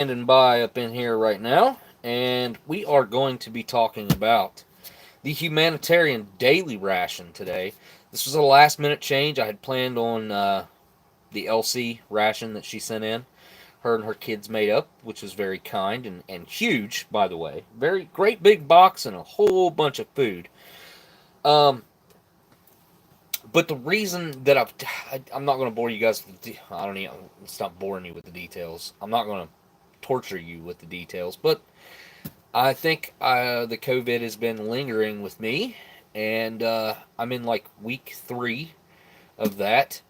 standing by up in here right now, and we are going to be talking about the Humanitarian daily ration today. This was a last minute change. I had planned on the LC ration that she sent in. Her and her kids made up, which was very kind and huge, by the way. Very great big box and a whole bunch of food. Um, but the reason that I'm not going to bore you guys. I don't even. It's not boring you with the details. I'm not going to torture you with the details, but I think the COVID has been lingering with me, and I'm in like week 3 of that.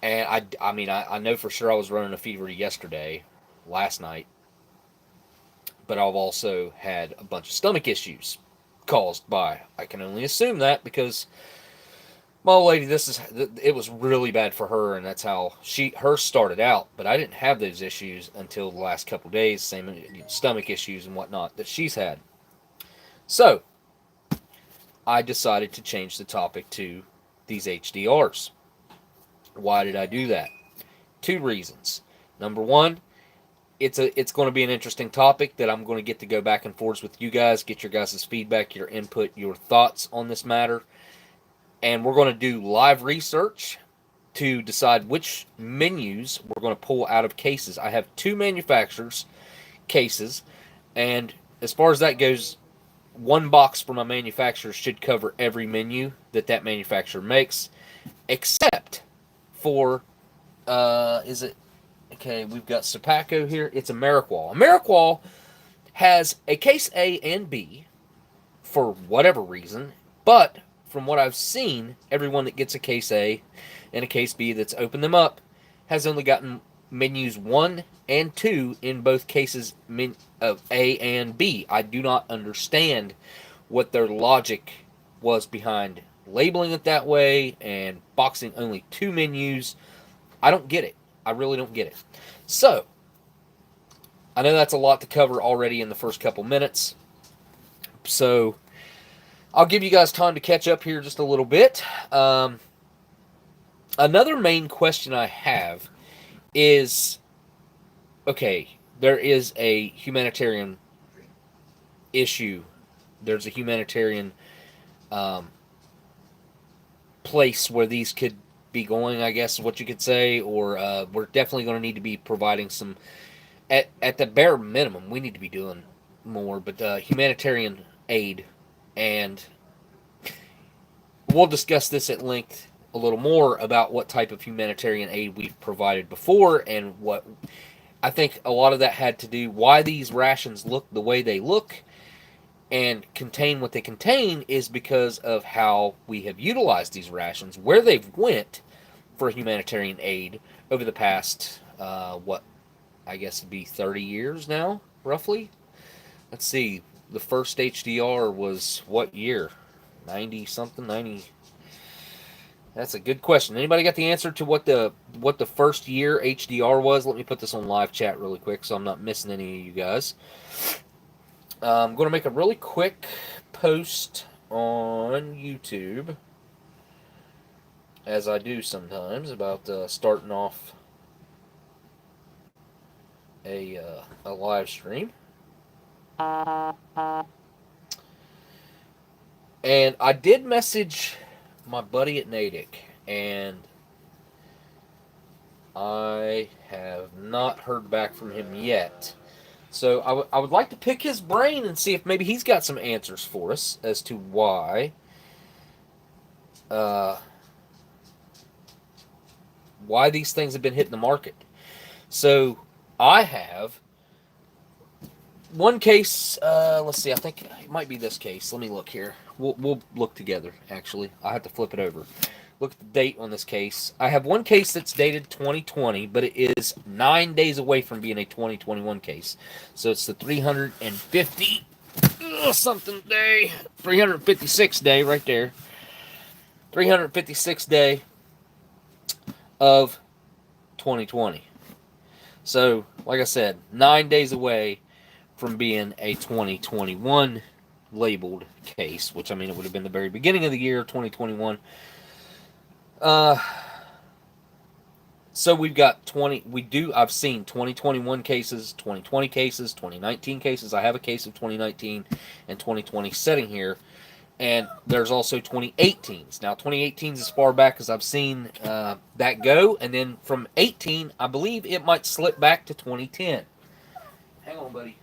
And I know for sure I was running a fever yesterday, last night, but I've also had a bunch of stomach issues caused by. I can only assume that because my old lady, it was really bad for her, and that's how hers started out. But I didn't have those issues until the last couple of days. Same stomach issues and whatnot that she's had. So I decided to change the topic to these HDRs. Why did I do that? 2 reasons. Number one, it's going to be an interesting topic that I'm going to get to go back and forth with you guys, get your guys' feedback, your input, your thoughts on this matter. And we're going to do live research to decide which menus we're going to pull out of cases. I have 2 manufacturers' cases, and as far as that goes, one box from a manufacturer should cover every menu that manufacturer makes, except for, is it, okay, we've got Supaco here. It's Ameriqual. Ameriqual has a case A and B for whatever reason, but from what I've seen, everyone that gets a case A and a case B that's opened them up has only gotten menus 1 and 2 in both cases of A and B. I do not understand what their logic was behind labeling it that way and boxing only 2 menus. I don't get it. I really don't get it. So, I know that's a lot to cover already in the first couple minutes. So, I'll give you guys time to catch up here just a little bit. Another main question I have is, okay, there is a humanitarian issue. There's a humanitarian place where these could be going, I guess is what you could say, or we're definitely going to need to be providing some, at the bare minimum, we need to be doing more, but humanitarian aid. And we'll discuss this at length a little more about what type of humanitarian aid we've provided before, and what I think a lot of that had to do why these rations look the way they look and contain what they contain is because of how we have utilized these rations, where they've went for humanitarian aid over the past, I guess it'd be 30 years now, roughly. Let's see. The first HDR was what year? 90 something? 90. That's a good question. Anybody got the answer to what the first year HDR was? Let me put this on live chat really quick so I'm not missing any of you guys. I'm going to make a really quick post on YouTube, as I do sometimes, about starting off a live stream. And I did message my buddy at Natick, and I have not heard back from him yet. So I would like to pick his brain and see if maybe he's got some answers for us as to why these things have been hitting the market. So I have one case. Let's see. I think it might be this case. Let me look here. We'll look together. Actually, I have to flip it over. Look at the date on this case. I have one case that's dated 2020, but it is 9 days away from being a 2021 case. So it's the 350 something day, 356 day right there. 356 day of 2020. So, like I said, 9 days away from being a 2021 labeled case, which, I mean, it would have been the very beginning of the year, 2021. So we've got 20. I've seen 2021 cases, 2020 cases, 2019 cases. I have a case of 2019 and 2020 sitting here, and there's also 2018s. Now 2018s as far back as I've seen that go, and then from 18, I believe it might slip back to 2010. Hang on, buddy.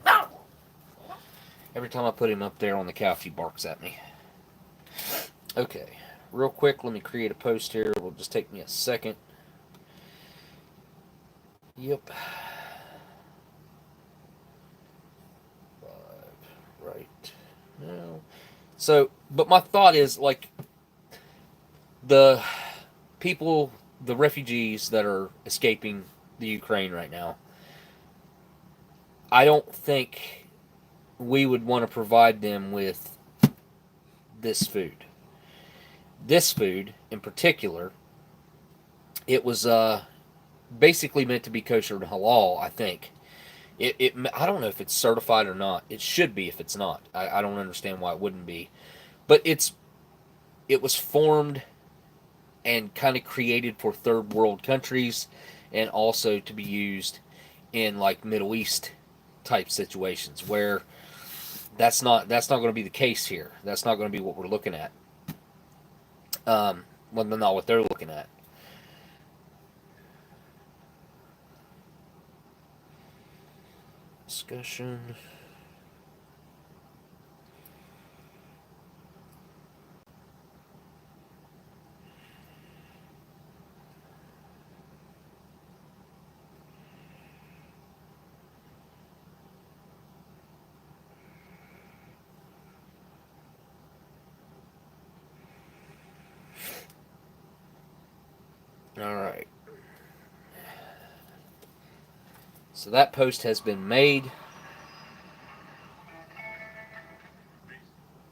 No! Every time I put him up there on the couch, he barks at me. Okay, real quick, let me create a post here. It'll just take me a second. Yep. 5 right now. So, but my thought is, like, the people, the refugees that are escaping the Ukraine right now, I don't think we would want to provide them with this food. This food, in particular, it was basically meant to be kosher and halal, I think. I don't know if it's certified or not. It should be if it's not. I don't understand why it wouldn't be. But it was formed and kind of created for third world countries, and also to be used in like Middle East type situations where that's not going to be the case here. That's not going to be what we're looking at. Well, not what they're looking at. Discussion. All right. So that post has been made.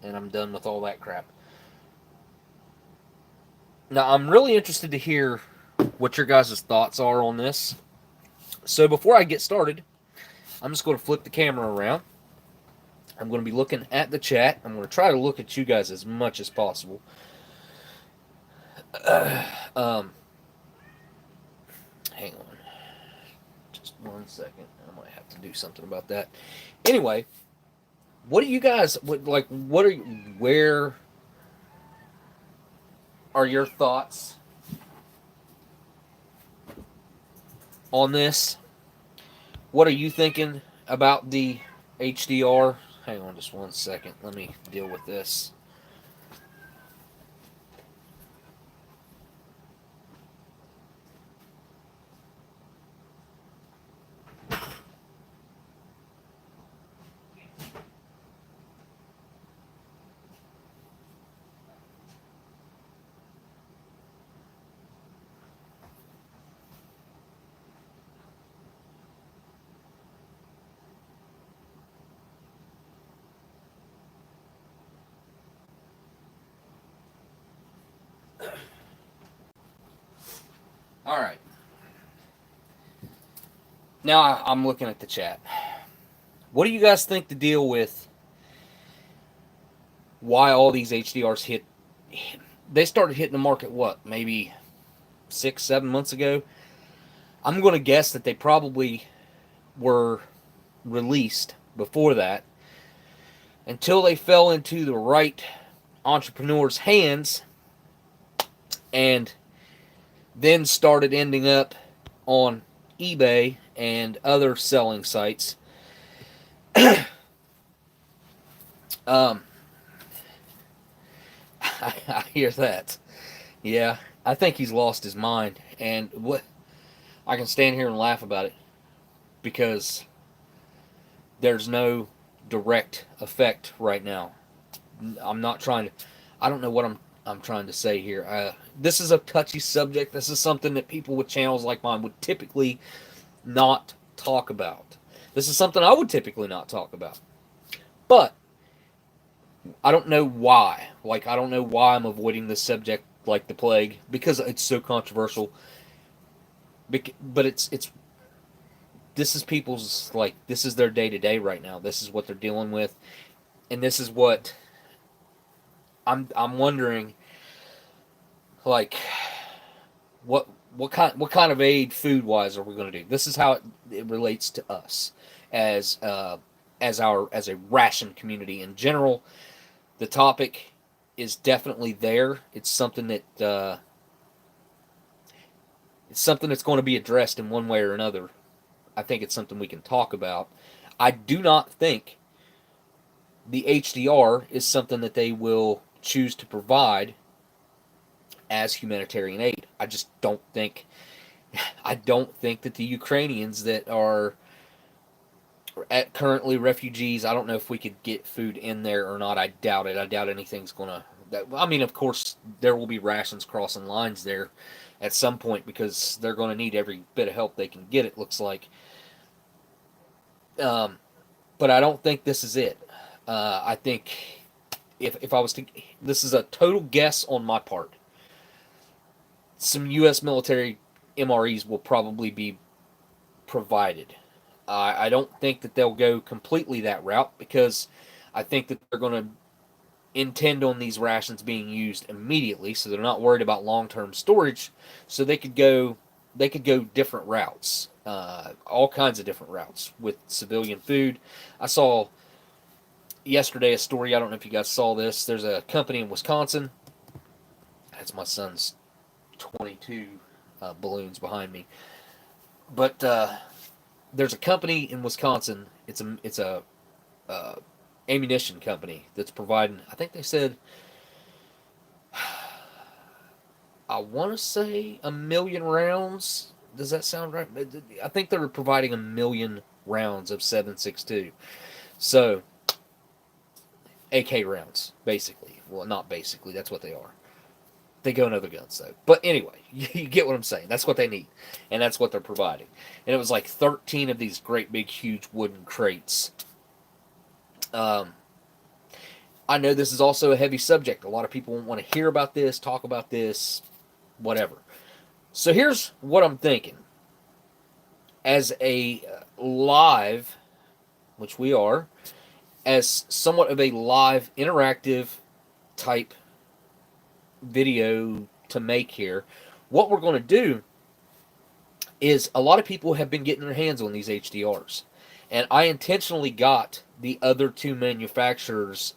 And I'm done with all that crap. Now, I'm really interested to hear what your guys' thoughts are on this. So before I get started, I'm just going to flip the camera around. I'm going to be looking at the chat. I'm going to try to look at you guys as much as possible. Hang on. Just 1 second. I might have to do something about that. Anyway, what do you guys, where are your thoughts on this? What are you thinking about the HDR? Hang on just 1 second. Let me deal with this. All right. Now I'm looking at the chat. What do you guys think the deal with why all these HDRs hit? They started hitting the market, what, maybe 6-7 months ago? I'm going to guess that they probably were released before that until they fell into the right entrepreneurs' hands and then started ending up on eBay and other selling sites. I hear that. Yeah, I think he's lost his mind, and what I can stand here and laugh about it because there's no direct effect right now. I'm not trying to. I don't know what I'm trying to say here. This is a touchy subject. This is something that people with channels like mine would typically not talk about. This is something I would typically not talk about. But I don't know why. Like, I don't know why I'm avoiding this subject like the plague, because it's so controversial. But it's this is people's, like, this is their day-to-day right now. This is what they're dealing with. And this is what I'm wondering, like what what kind of aid food wise are we going to do? This is how it relates to us as as a ration community in general. The topic is definitely there. It's something that's going to be addressed in one way or another. I think it's something we can talk about. I do not think the HDR is something that they will choose to provide as humanitarian aid. I don't think that the Ukrainians that are currently refugees, I don't know if we could get food in there or not. I doubt it. I doubt anything's going to. I mean, of course, there will be rations crossing lines there at some point because they're going to need every bit of help they can get, it looks like. Um, but I don't think this is it. I think if I was to. This is a total guess on my part. Some U.S. military MREs will probably be provided. I don't think that they'll go completely that route because I think that they're going to intend on these rations being used immediately, so they're not worried about long-term storage. So they could go different routes, all kinds of different routes with civilian food. I saw yesterday a story. I don't know if you guys saw this. There's a company in Wisconsin. That's my son's 22 balloons behind me, but there's a company in Wisconsin. It's a uh, ammunition company that's providing. I think they said, I want to say 1,000,000 rounds. Does that sound right? I think they're providing 1,000,000 rounds of 7.62. So AK rounds, basically. Well, not basically. That's what they are. They go in other guns though. But anyway, you get what I'm saying. That's what they need, and that's what they're providing. And it was like 13 of these great big huge wooden crates. Um, I know this is also a heavy subject. A lot of people want to hear about this, talk about this, whatever. So here's what I'm thinking. As a live, which we are, as somewhat of a live interactive type video to make here, what we're going to do is a lot of people have been getting their hands on these HDRs. And I intentionally got the other two manufacturers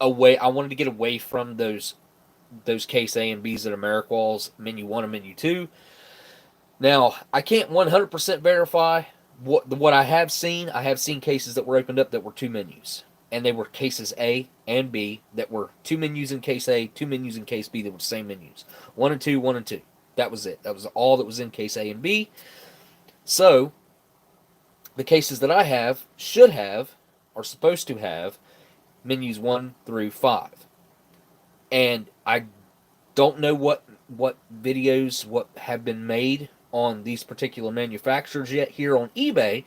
away. I wanted to get away from those case A and Bs at Ameriqual's menu 1 and menu 2. Now, I can't 100% verify what I have seen. I have seen cases that were opened up that were two menus. And they were cases A and B that were two menus in case A, two menus in case B that were the same menus. 1 and 2, 1 and 2. That was it. That was all that was in case A and B. So, the cases that I have should have, are supposed to have, menus 1 through 5. And I don't know what videos what have been made on these particular manufacturers yet here on eBay,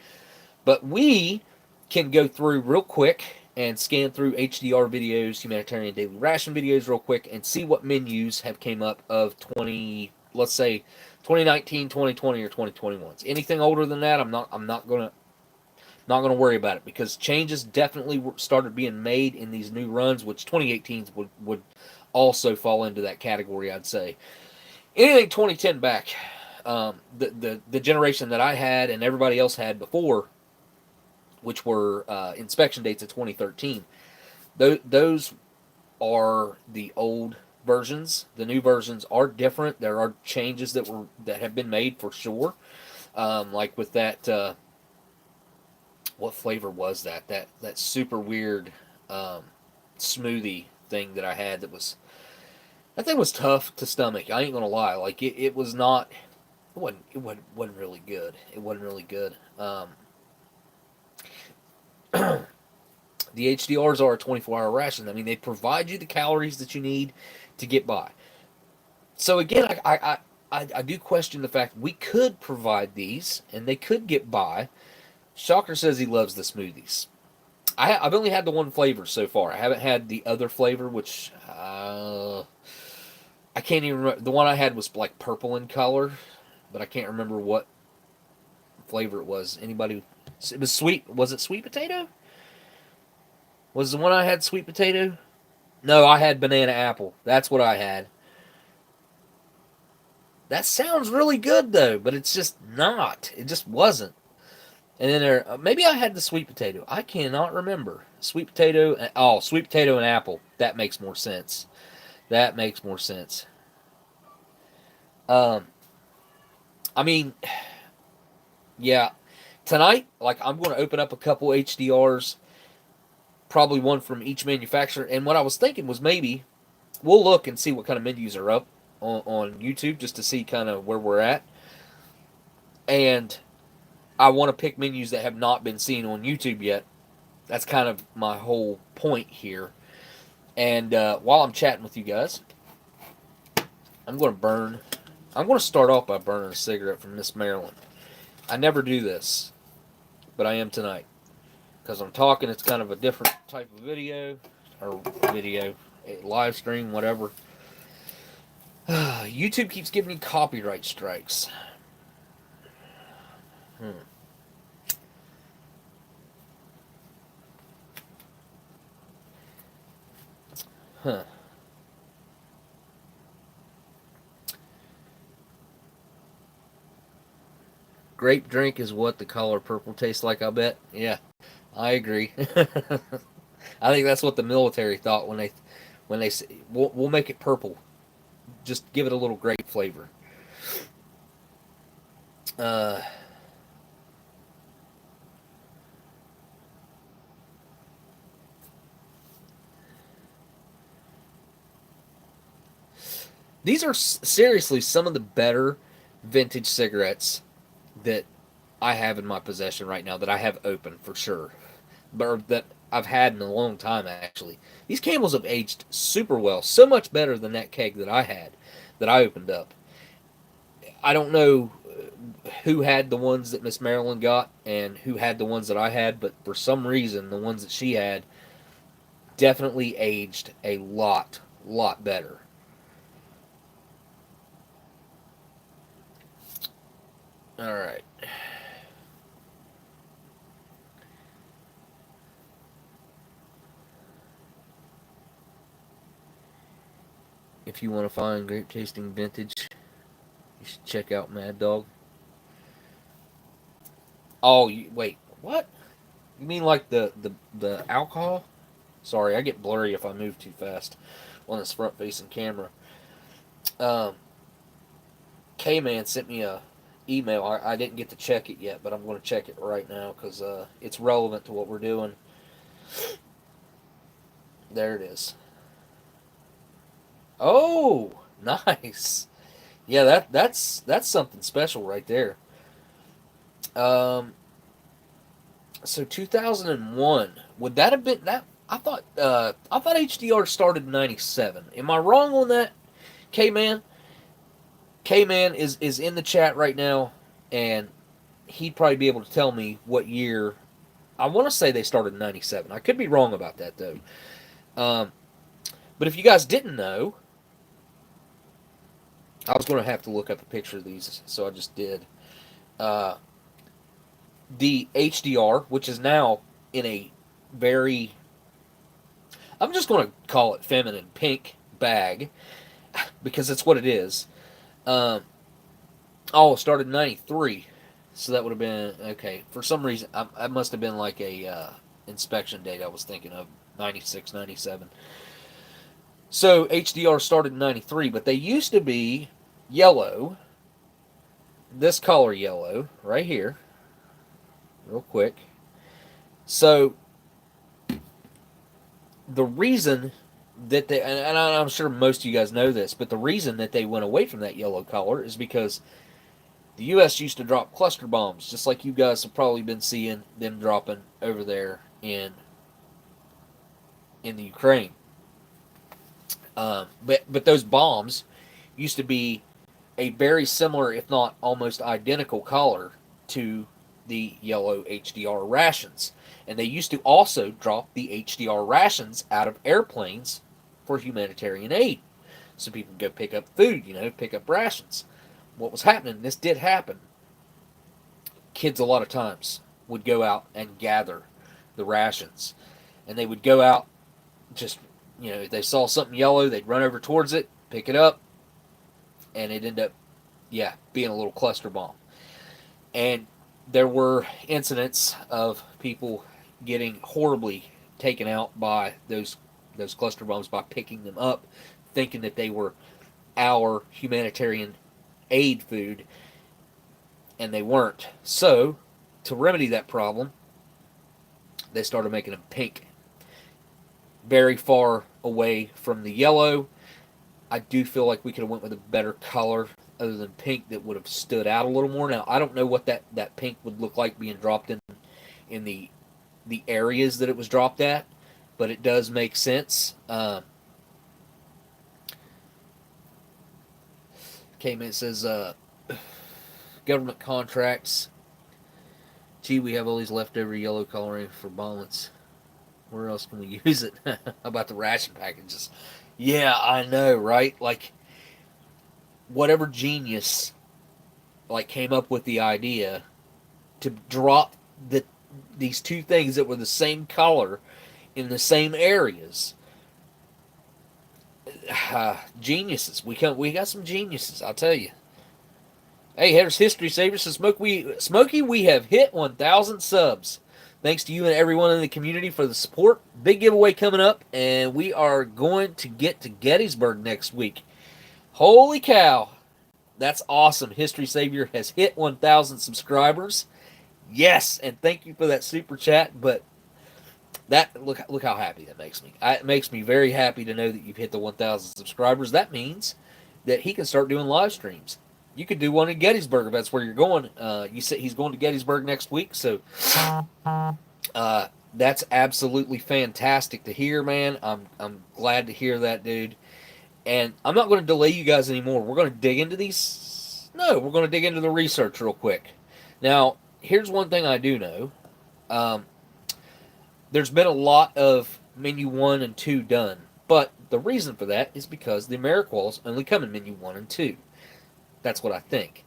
but we can go through real quick and scan through HDR videos, humanitarian daily ration videos real quick, and see what menus have came up of 2019, 2020, or 2021s. Anything older than that, I'm not gonna worry about it because changes definitely started being made in these new runs, which 2018s would also fall into that category, I'd say. Anything 2010 back, the generation that I had and everybody else had before, which were inspection dates of 2013, those are the old versions. The new versions are different. There are changes that have been made for sure. Like with that, what flavor was that? That super weird smoothie thing that I had that thing was tough to stomach. I ain't gonna lie. Like it was not. It wasn't really good. It wasn't really good. The HDRs are a 24-hour ration. I mean, they provide you the calories that you need to get by. So again, I do question the fact we could provide these and they could get by. Shocker says he loves the smoothies. I've only had the one flavor so far. I haven't had the other flavor, which I can't even remember. The one I had was like purple in color, but I can't remember what flavor it was. Anybody? It was sweet. Was it sweet potato? Was the one I had sweet potato? No, I had banana apple. That's what I had. That sounds really good though, but it's just not. It just wasn't. And then maybe I had the sweet potato. I cannot remember. Sweet potato. Oh, sweet potato and apple. That makes more sense. That makes more sense. Um, I mean, yeah. Tonight, like, I'm going to open up a couple HDRs, probably one from each manufacturer. And what I was thinking was maybe we'll look and see what kind of menus are up on YouTube just to see kind of where we're at. And I want to pick menus that have not been seen on YouTube yet. That's kind of my whole point here. And while I'm chatting with you guys, I'm going to burn. I'm going to start off by burning a cigarette from Miss Maryland. I never do this, but I am tonight because I'm talking. It's kind of a different type of video or live stream, whatever. YouTube keeps giving me copyright strikes. Huh. Grape drink is what the color purple tastes like, I bet. Yeah, I agree. I think that's what the military thought when they say, we'll make it purple. Just give it a little grape flavor. Uh, these are seriously some of the better vintage cigarettes that I have in my possession right now that I have open for sure, but that I've had in a long time actually. These Camels have aged super well, so much better than that keg that I had, that I opened up. I don't know who had the ones that Miss Maryland got and who had the ones that I had, but for some reason the ones that she had definitely aged a lot better. All right. If you want to find grape tasting vintage, you should check out Maddog. Oh, wait, what? You mean like the alcohol? Sorry, I get blurry if I move too fast on this front facing camera. Um, K-Man sent me a email. I didn't get to check it yet, but I'm going to check it right now because it's relevant to what we're doing. There it is. Oh, nice. Yeah, that's something special right there. Um, so 2001, would that have been that? I thought HDR started in 97. Am I wrong on that? K-Man? K-Man is in the chat right now, and he'd probably be able to tell me what year. I want to say they started in 97. I could be wrong about that, though. Um, but if you guys didn't know, I was going to have to look up a picture of these, so I just did. Uh, the HDR, which is now in a very, I'm just going to call it feminine pink bag, because that's what it is. Um, oh, it started in 93. So that would have been, okay, for some reason, I must have been like a inspection date I was thinking of, 96, 97. So HDR started in 93, but they used to be yellow, this color yellow, right here, real quick. So the reason that they, and I'm sure most of you guys know this, but the reason that they went away from that yellow color is because the U.S. used to drop cluster bombs, just like you guys have probably been seeing them dropping over there in the Ukraine. But those bombs used to be a very similar, if not almost identical, color to the yellow HDR rations, and they used to also drop the HDR rations out of airplanes for humanitarian aid, so people could go pick up food, pick up rations. What was happening? This did happen. Kids a lot of times would go out and gather the rations, and they would go out just, if they saw something yellow, they'd run over towards it, pick it up, and it ended up yeah, being a little cluster bomb. And there were incidents of people getting horribly taken out by those cluster bombs by picking them up, thinking that they were our humanitarian aid food, and they weren't. So, to remedy that problem, they started making them pink, very far away from the yellow. I do feel like we could have went with a better color other than pink that would have stood out a little more. Now I don't know what that pink would look like being dropped in the areas that it was dropped at, but it does make sense. Okay, man, it says government contracts. Gee, we have all these leftover yellow coloring for balance. Where else can we use it? How about the ration packages? Yeah, I know, right? Like, whatever genius like came up with the idea to drop these two things that were the same color in the same areas. Geniuses. We got some geniuses, I'll tell you. Hey, here's History Savers. So Smokey, we have hit 1,000 subs. Thanks to you and everyone in the community for the support. Big giveaway coming up, and we are going to get to Gettysburg next week. Holy cow. That's awesome. History Savior has hit 1,000 subscribers. Yes, and thank you for that super chat. But that look how happy that makes me. It makes me very happy to know that you've hit the 1,000 subscribers. That means that he can start doing live streams. You could do one in Gettysburg if that's where you're going. You said he's going to Gettysburg next week, so that's absolutely fantastic to hear, man. I'm glad to hear that, dude. And I'm not going to delay you guys anymore. We're going to dig into these. No, we're going to dig into the research real quick. Now, here's one thing I do know. There's been a lot of menu 1 and 2 done, but the reason for that is because the AmeriQuals only come in menu 1 and 2. That's what I think.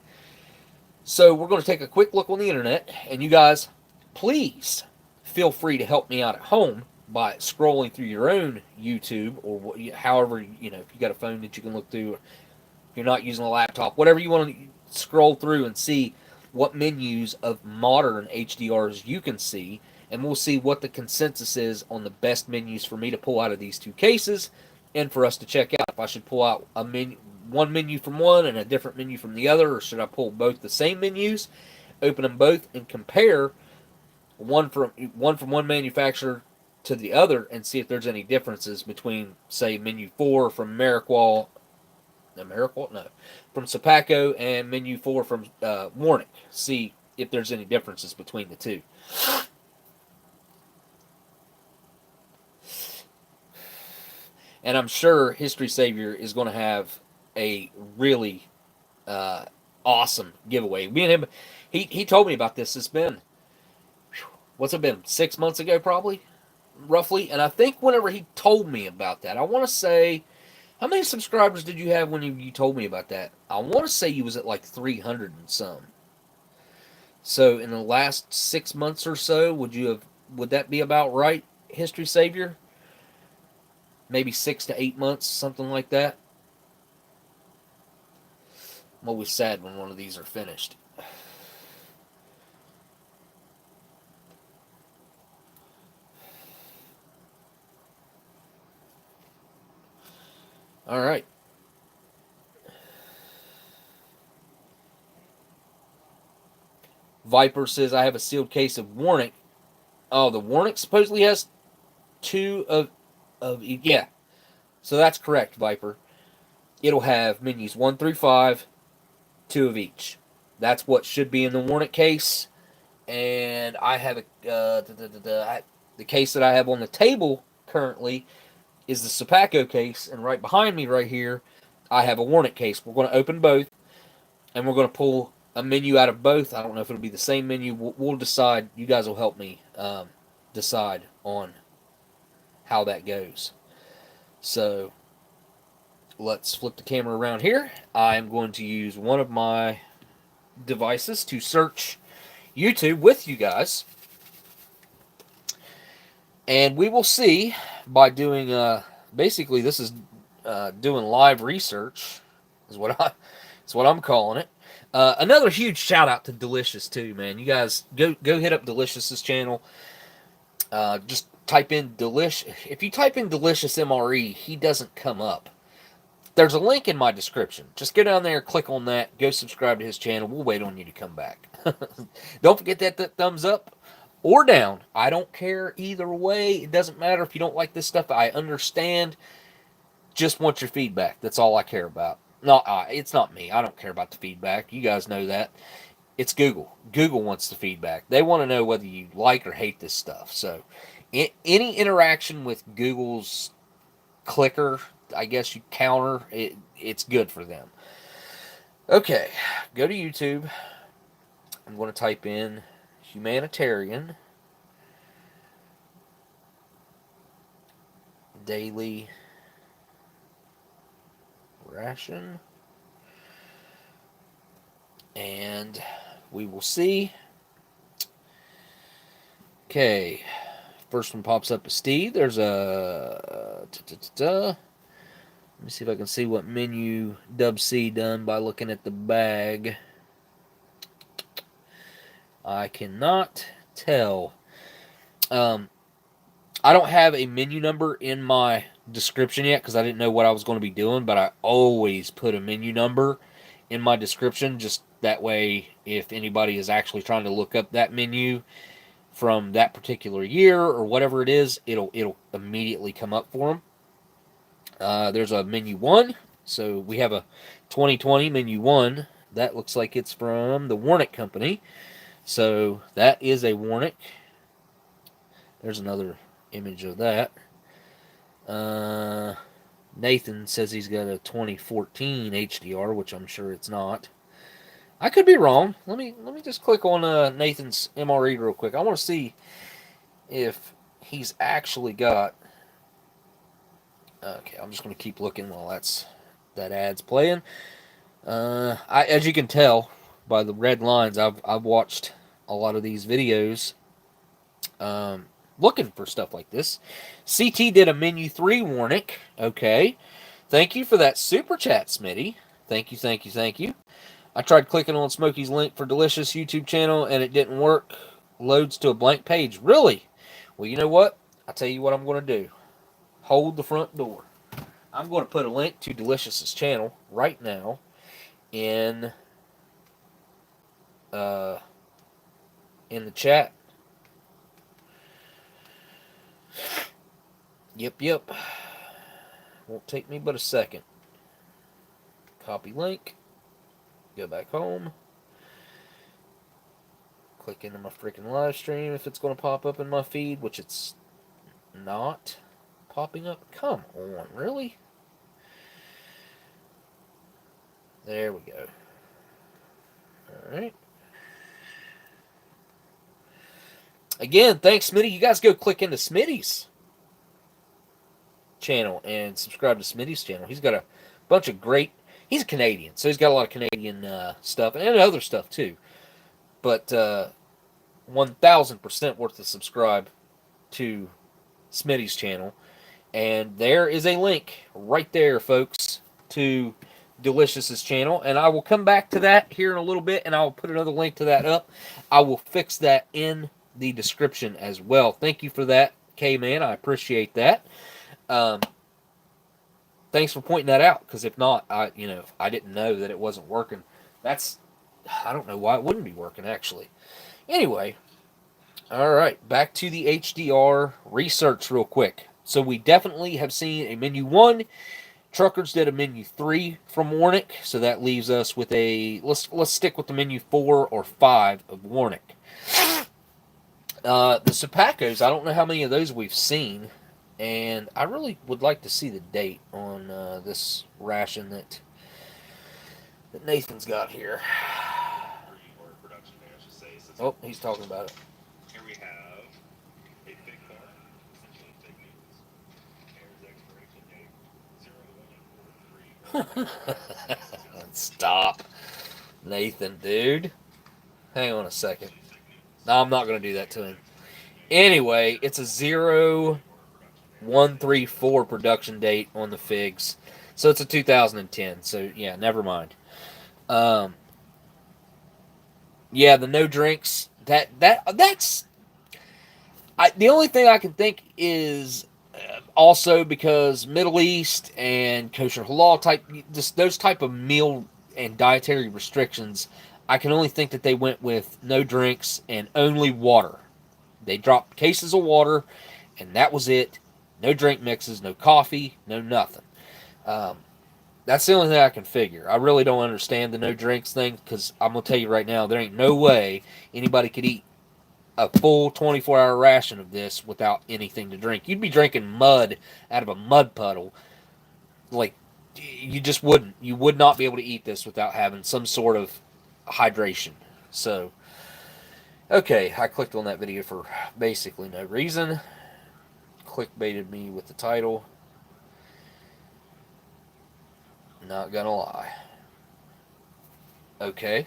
So we're going to take a quick look on the internet, and you guys, please feel free to help me out at home by scrolling through your own YouTube or however, if you got a phone that you can look through, you're not using a laptop, whatever you want to scroll through and see what menus of modern HDRs you can see, and we'll see what the consensus is on the best menus for me to pull out of these two cases and for us to check out. If I should pull out one menu from one and a different menu from the other, or should I pull both the same menus, open them both, and compare one from one manufacturer to the other and see if there's any differences between, say, menu 4 from from Supaco and menu 4 from Warnick. See if there's any differences between the two. And I'm sure History Savior is going to have a really awesome giveaway. Me and him, he told me about this. It's been, what's it been, 6 months ago probably, roughly. And I think whenever he told me about that, I want to say, how many subscribers did you have when you told me about that? I want to say you was at like 300 and some. So in the last 6 months or so, would that be about right, History Savior? Maybe 6 to 8 months, something like that. I'm always sad when one of these are finished. All right. Viper says, I have a sealed case of Warnick. Oh, the Warnick supposedly has 2 of yeah. So that's correct, Viper. It'll have menus 1 through 5, 2 of each. That's what should be in the Warnick case. And I have the case that I have on the table currently is the Supaco case, and right behind me right here, I have a Warnick case. We're going to open both, and we're going to pull a menu out of both. I don't know if it'll be the same menu. We'll decide. You guys will help me decide on how that goes. So let's flip the camera around here. I'm going to use one of my devices to search YouTube with you guys. And we will see by doing, basically this is doing live research, is what I'm calling it. Another huge shout out to Delicious too, man. You guys go hit up Delicious's channel. Just type in Delicious. If you type in Delicious MRE, he doesn't come up. There's a link in my description. Just go down there, click on that, go subscribe to his channel. We'll wait on you to come back. Don't forget that thumbs up or down. I don't care either way. It doesn't matter if you don't like this stuff. I understand. Just want your feedback. That's all I care about. No, it's not me. I don't care about the feedback. You guys know that. It's Google. Google wants the feedback. They want to know whether you like or hate this stuff. So any interaction with Google's clicker, I guess you counter, it's good for them. Okay, go to YouTube. I'm going to type in Humanitarian Daily Ration, and we will see. Okay, first one pops up as Steve. There's a let me see if I can see what menu Dub C done by looking at the bag. I cannot tell. I don't have a menu number in my description yet because I didn't know what I was going to be doing, but I always put a menu number in my description, just that way if anybody is actually trying to look up that menu from that particular year or whatever it is, it'll immediately come up for them. There's a menu 1, so we have a 2020 menu 1. That looks like it's from the Warnick company, so that is a Warnick. There's another image of that. Nathan says he's got a 2014 HDR, which I'm sure it's not. I could be wrong. Let me just click on Nathan's MRE real quick. I want to see if he's actually got. Okay, I'm just going to keep looking while that ad's playing. As you can tell by the red lines, I've watched a lot of these videos. Looking for stuff like this. CT did a menu 3 Warnick. Okay. Thank you for that super chat, Smitty. Thank you, thank you, thank you. I tried clicking on Smokey's link for Delicious YouTube channel and it didn't work. Loads to a blank page. Really? Well, you know what? I'll tell you what I'm going to do. Hold the front door. I'm going to put a link to Delicious's channel right now in the chat. Yep. Won't take me but a second. Copy link. Go back home. Click into my freaking live stream if it's going to pop up in my feed, which it's not popping up. Come on, really? There we go. Alright. Again, thanks, Smitty. You guys go click into Smitty's channel and subscribe to Smitty's channel. He's got a bunch of great... He's a Canadian, so he's got a lot of Canadian stuff and other stuff too. But 1,000% worth to subscribe to Smitty's channel. And there is a link right there, folks, to Delicious's channel. And I will come back to that here in a little bit, and I will put another link to that up. I will fix that in the description as well. Thank you for that, K-Man. I appreciate that. Thanks for pointing that out, because if not, I didn't know that it wasn't working. I don't know why it wouldn't be working, actually. Anyway, all right, back to the HDR research real quick. So we definitely have seen a menu 1. Truckers did a menu 3 from Warnick, so that leaves us with a... Let's stick with the menu 4 or 5 of Warnick. The Supacos, I don't know how many of those we've seen, and I really would like to see the date on this ration that Nathan's got here. Oh, he's talking about it. Here we have a big car, essentially fake news. Here's expiration date 0143. Stop, Nathan, dude. Hang on a second. No, I'm not going to do that to him. Anyway, it's a 0134 production date on the figs. So it's a 2010. So, yeah, never mind. Yeah, the no drinks. That's the only thing I can think is also because Middle East and kosher halal type, just those type of meal and dietary restrictions. I can only think that they went with no drinks and only water. They dropped cases of water, and that was it. No drink mixes, no coffee, no nothing. Um, that's the only thing I can figure. I really don't understand the no drinks thing because I'm gonna tell you right now, there ain't no way anybody could eat a full 24-hour ration of this without anything to drink. You'd be drinking mud out of a mud puddle. Like, you just wouldn't. You would not be able to eat this without having some sort of hydration. So, okay, I clicked on that video for basically no reason. Clickbaited me with the title. Not gonna lie. Okay.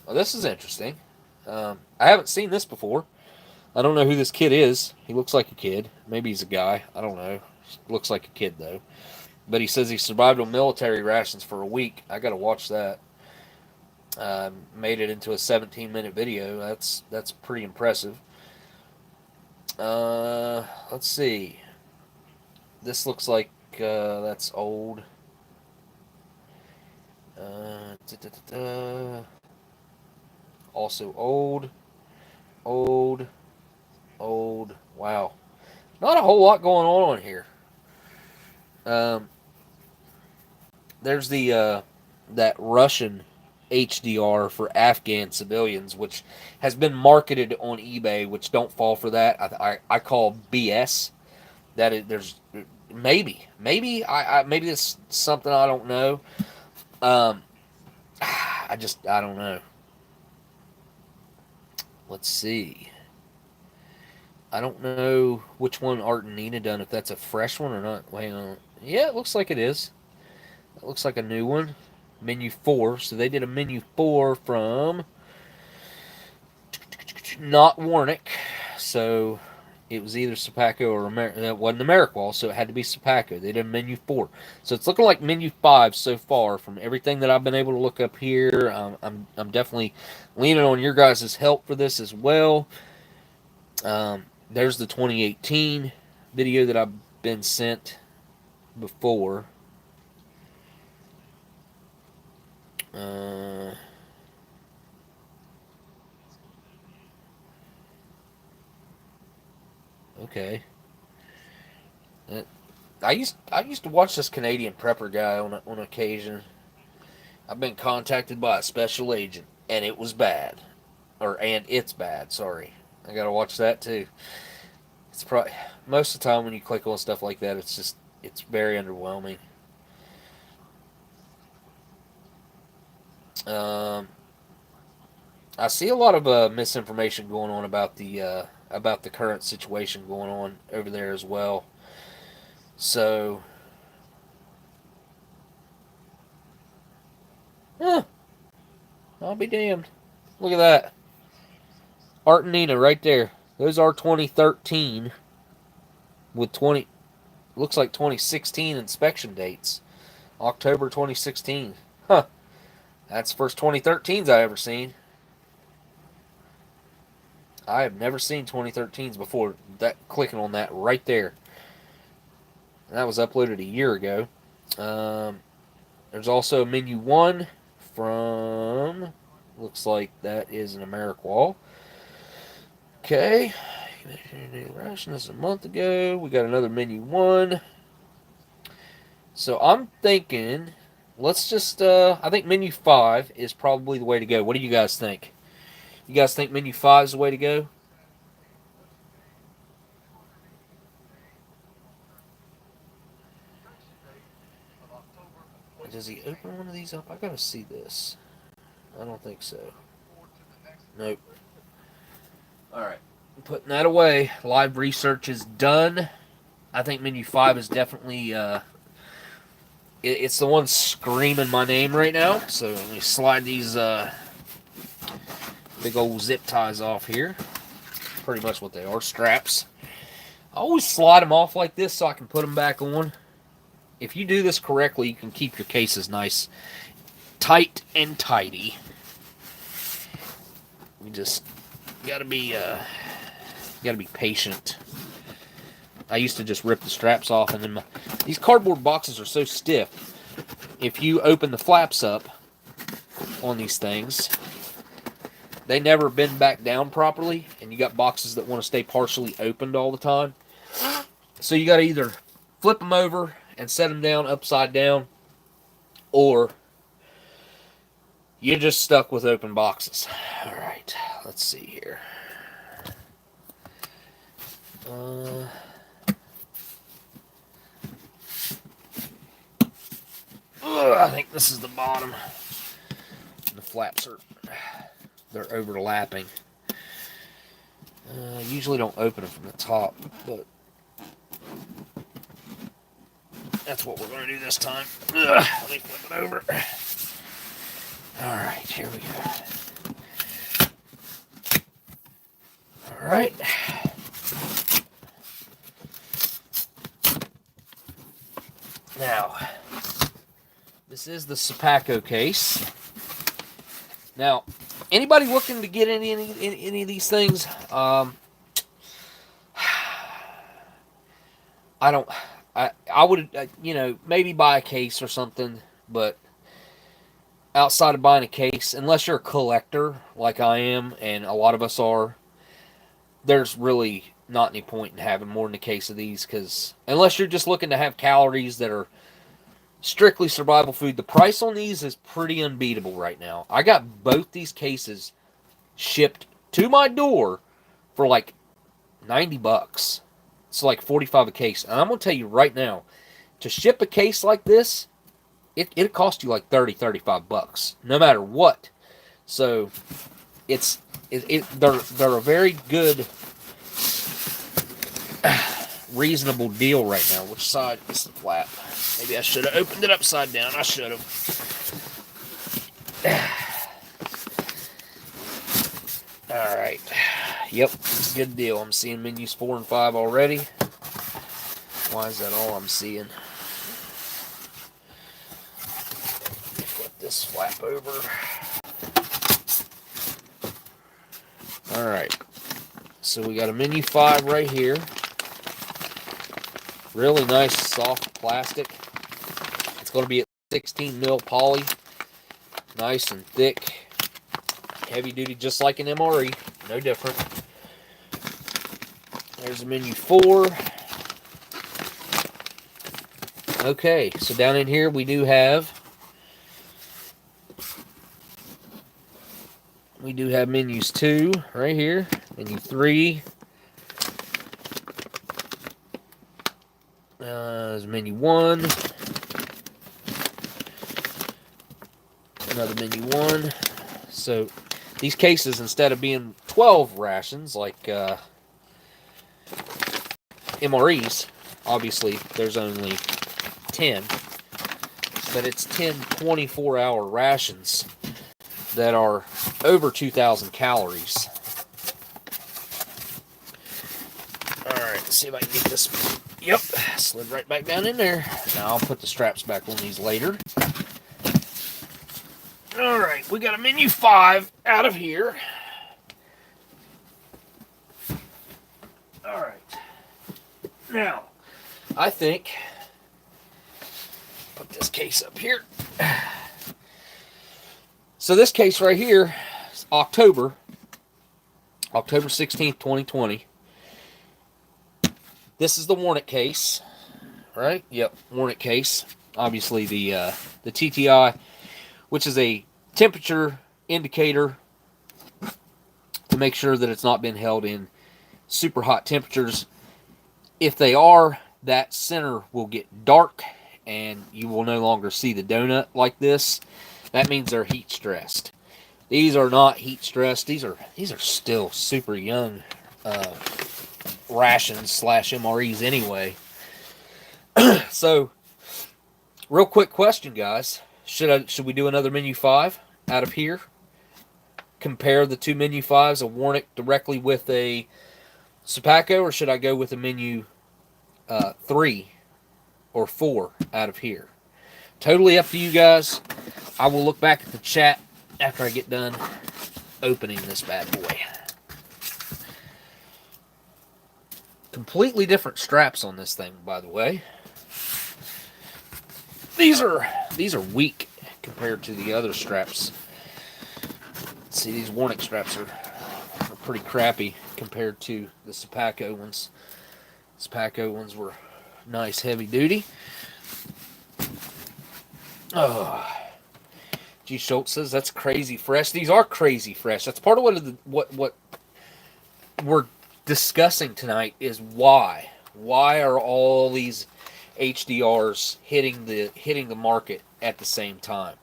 Well, this is interesting. I haven't seen this before. I don't know who this kid is. He looks like a kid. Maybe he's a guy. I don't know. Looks like a kid, though. But he says he survived on military rations for a week. I gotta watch that. Made it into a 17-minute video. That's pretty impressive. Let's see. This looks like that's old. Also old, old, old. Wow, not a whole lot going on here. Um, there's the that Russian HDR for Afghan civilians, which has been marketed on eBay, which don't fall for that. I call BS. That is, there's maybe maybe it's something I don't know. Um, I don't know. Let's see. I don't know which one Art and Nina done, if that's a fresh one or not. Wait on. Yeah, it looks like it is. It looks like a new one. Menu 4. So they did a menu 4 from not Warnick. So it was either Supaco or it wasn't Ameriqual, so it had to be Supaco. They did a menu 4. So it's looking like menu 5 so far from everything that I've been able to look up here. I'm definitely leaning on your guys' help for this as well. There's the 2018 video that I've been sent before. Okay. I used to watch this Canadian prepper guy on occasion. I've been contacted by a special agent, and it was bad, and it's bad. Sorry, I gotta watch that too. It's probably most of the time when you click on stuff like that, it's very underwhelming. Um, I see a lot of misinformation going on about the current situation going on over there as well. So, huh, I'll be damned. Look at that. Art and Nina right there. Those are 2013 with 20, looks like 2016 inspection dates. October 2016. Huh. That's the first 2013s I ever seen. I have never seen 2013s before. That clicking on that right there. That was uploaded a year ago. There's also menu 1 from, looks like that is an Ameriqual. Okay. Ration, this is a month ago. We got another menu 1. So I'm thinking, let's just, I think menu 5 is probably the way to go. What do you guys think? You guys think menu 5 is the way to go? Does he open one of these up? I gotta see this. I don't think so. Nope. Alright. Putting that away. Live research is done. I think menu 5 is definitely, it's the one screaming my name right now. So let me slide these, big old zip ties off here. Pretty much what they are, straps. I always slide them off like this so I can put them back on. If you do this correctly, you can keep your cases nice, tight and tidy. You just gotta be patient. I used to just rip the straps off, and then these cardboard boxes are so stiff. If you open the flaps up on these things, they never bend back down properly, and you got boxes that want to stay partially opened all the time. So you got to either flip them over and set them down upside down, or you're just stuck with open boxes. All right, let's see here. I think this is the bottom. The flaps they're overlapping. Usually don't open them from the top, but that's what we're going to do this time. Let me flip it over. All right, here we go. All right. Now, this is the Supaco case. Now, anybody looking to get any of these things? I would, maybe buy a case or something, but outside of buying a case, unless you're a collector like I am, and a lot of us are, there's really not any point in having more than a case of these, because unless you're just looking to have calories that are strictly survival food, the price on these is pretty unbeatable right now. I got both these cases shipped to my door for like $90. It's like $45 a case. And I'm going to tell you right now, to ship a case like this, it'll cost you like $35, no matter what. So they're a very good, reasonable deal right now. Which side is the flap? Maybe I should have opened it upside down. I should have. All right. Yep, good deal. I'm seeing menus 4 and 5 already. Why is that all I'm seeing? Flip this flap over. All right. So we got a menu 5 right here. Really nice soft plastic. It's going to be at 16 mil poly. Nice and thick. Heavy duty, just like an MRE. No different. There's a menu 4. Okay, so down in here we do have menus 2 right here. Menu 3. There's menu 1. Another menu 1. So these cases, instead of being 12 rations like MREs, obviously there's only 10, but it's 10 24-hour rations that are over 2,000 calories. Alright, let's see if I can get this. Yep, slid right back down in there. Now I'll put the straps back on these later. Alright, we got a menu 5 out of here. Alright. Now, I think, put this case up here. So this case right here is October 16th, 2020. This is the Warnick case, right? Yep, Warnick case. Obviously the TTI, which is a temperature indicator to make sure that it's not been held in super hot temperatures. If they are, that center will get dark and you will no longer see the donut like this. That means they're heat stressed. These are not heat stressed. These are still super young rations / MREs anyway. So, real quick question, guys. Should we do another menu 5 out of here? Compare the two menu 5s, a Warnick directly with a Supaco, or should I go with a menu 3 or 4 out of here? Totally up to you guys. I will look back at the chat after I get done opening this bad boy. Completely different straps on this thing, by the way. These are weak compared to the other straps. See, these Warnick straps are pretty crappy compared to the Supaco ones. Supaco ones were nice, heavy duty. Oh, G. Schultz says that's crazy fresh. These are crazy fresh. That's part of what we're discussing tonight is why. Why are all these HDRs hitting the market at the same time?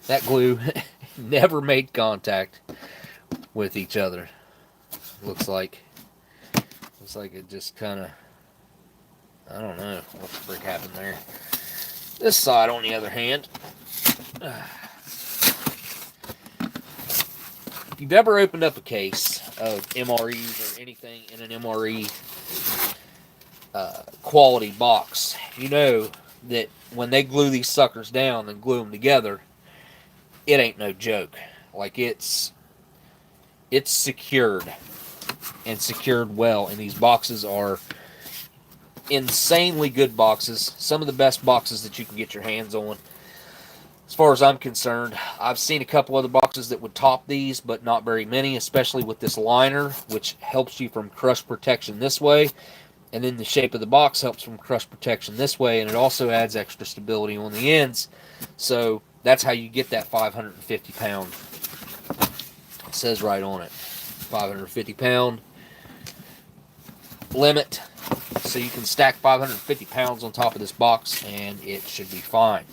That glue never made contact with each other. Looks like it just kind of, I don't know what the frick happened there. This side, on the other hand, if you've ever opened up a case of MREs or anything in an MRE quality box, you know that when they glue these suckers down and glue them together, it ain't no joke. Like, it's secured, and secured well, and these boxes are insanely good boxes. Some of the best boxes that you can get your hands on, as far as I'm concerned. I've seen a couple other boxes that would top these, but not very many, especially with this liner, which helps you from crush protection this way, and then the shape of the box helps from crush protection this way, and it also adds extra stability on the ends. So that's how you get that 550 pound. It says right on it, 550 pound limit. So you can stack 550 pounds on top of this box, and it should be fine.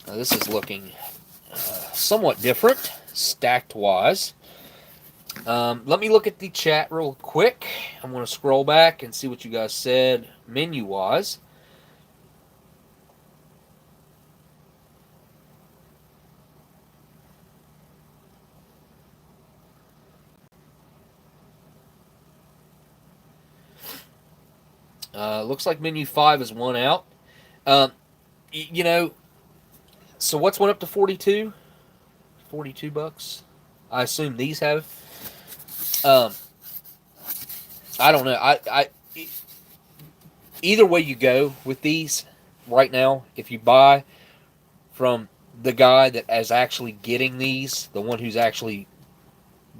Now, this is looking somewhat different, stacked wise. Let me look at the chat real quick. I'm going to scroll back and see what you guys said menu wise. Looks like menu 5 is one out. You know, so what's went up to 42? 42 bucks. I assume these have. I don't know. Either way you go with these right now, if you buy from the guy that is actually getting these, the one who's actually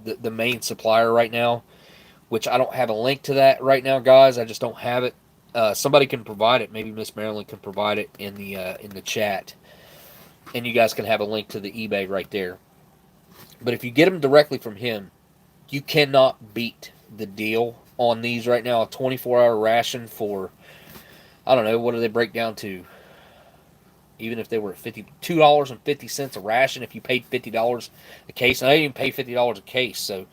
the main supplier right now, which I don't have a link to that right now, guys. I just don't have it. Somebody can provide it. Maybe Miss Marilyn can provide it in the chat, and you guys can have a link to the eBay right there. But if you get them directly from him, you cannot beat the deal on these right now. A 24-hour ration for, I don't know, what do they break down to? Even if they were at $2.50 a ration, if you paid $50 a case, and I didn't even pay $50 a case, so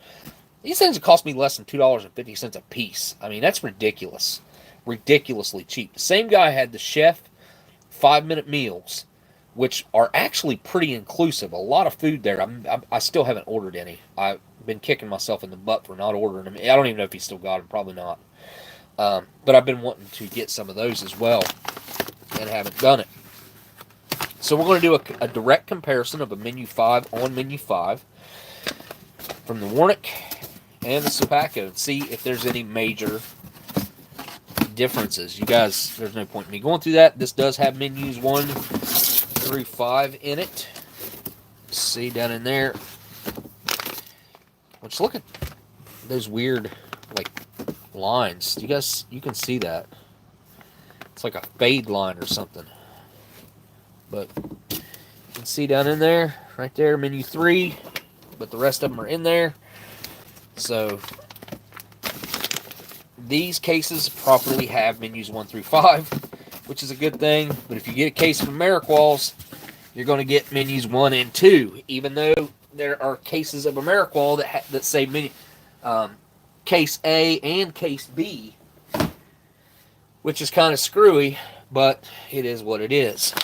these things would cost me less than $2.50 a piece. I mean, that's ridiculous. Ridiculously cheap. The same guy had the Chef 5-minute meals, which are actually pretty inclusive. A lot of food there. I still haven't ordered any. I've been kicking myself in the butt for not ordering them. I don't even know if he still got them. Probably not. But I've been wanting to get some of those as well, and haven't done it. So we're going to do a direct comparison of a Menu 5 on Menu 5 from the Warnick and the Supaco, and see if there's any major differences. You guys, there's no point in me going through that. This does have menus 1 through 5 in it. See down in there. Let's look at those weird, like, lines. You can see that. It's like a fade line or something. But you can see down in there, right there, menu 3. But the rest of them are in there. So these cases properly have menus 1 through 5, which is a good thing. But if you get a case of Ameriquals, you're going to get menus 1 and 2, even though there are cases of Ameriqual that say menu, case A and case B, which is kind of screwy, but it is what it is.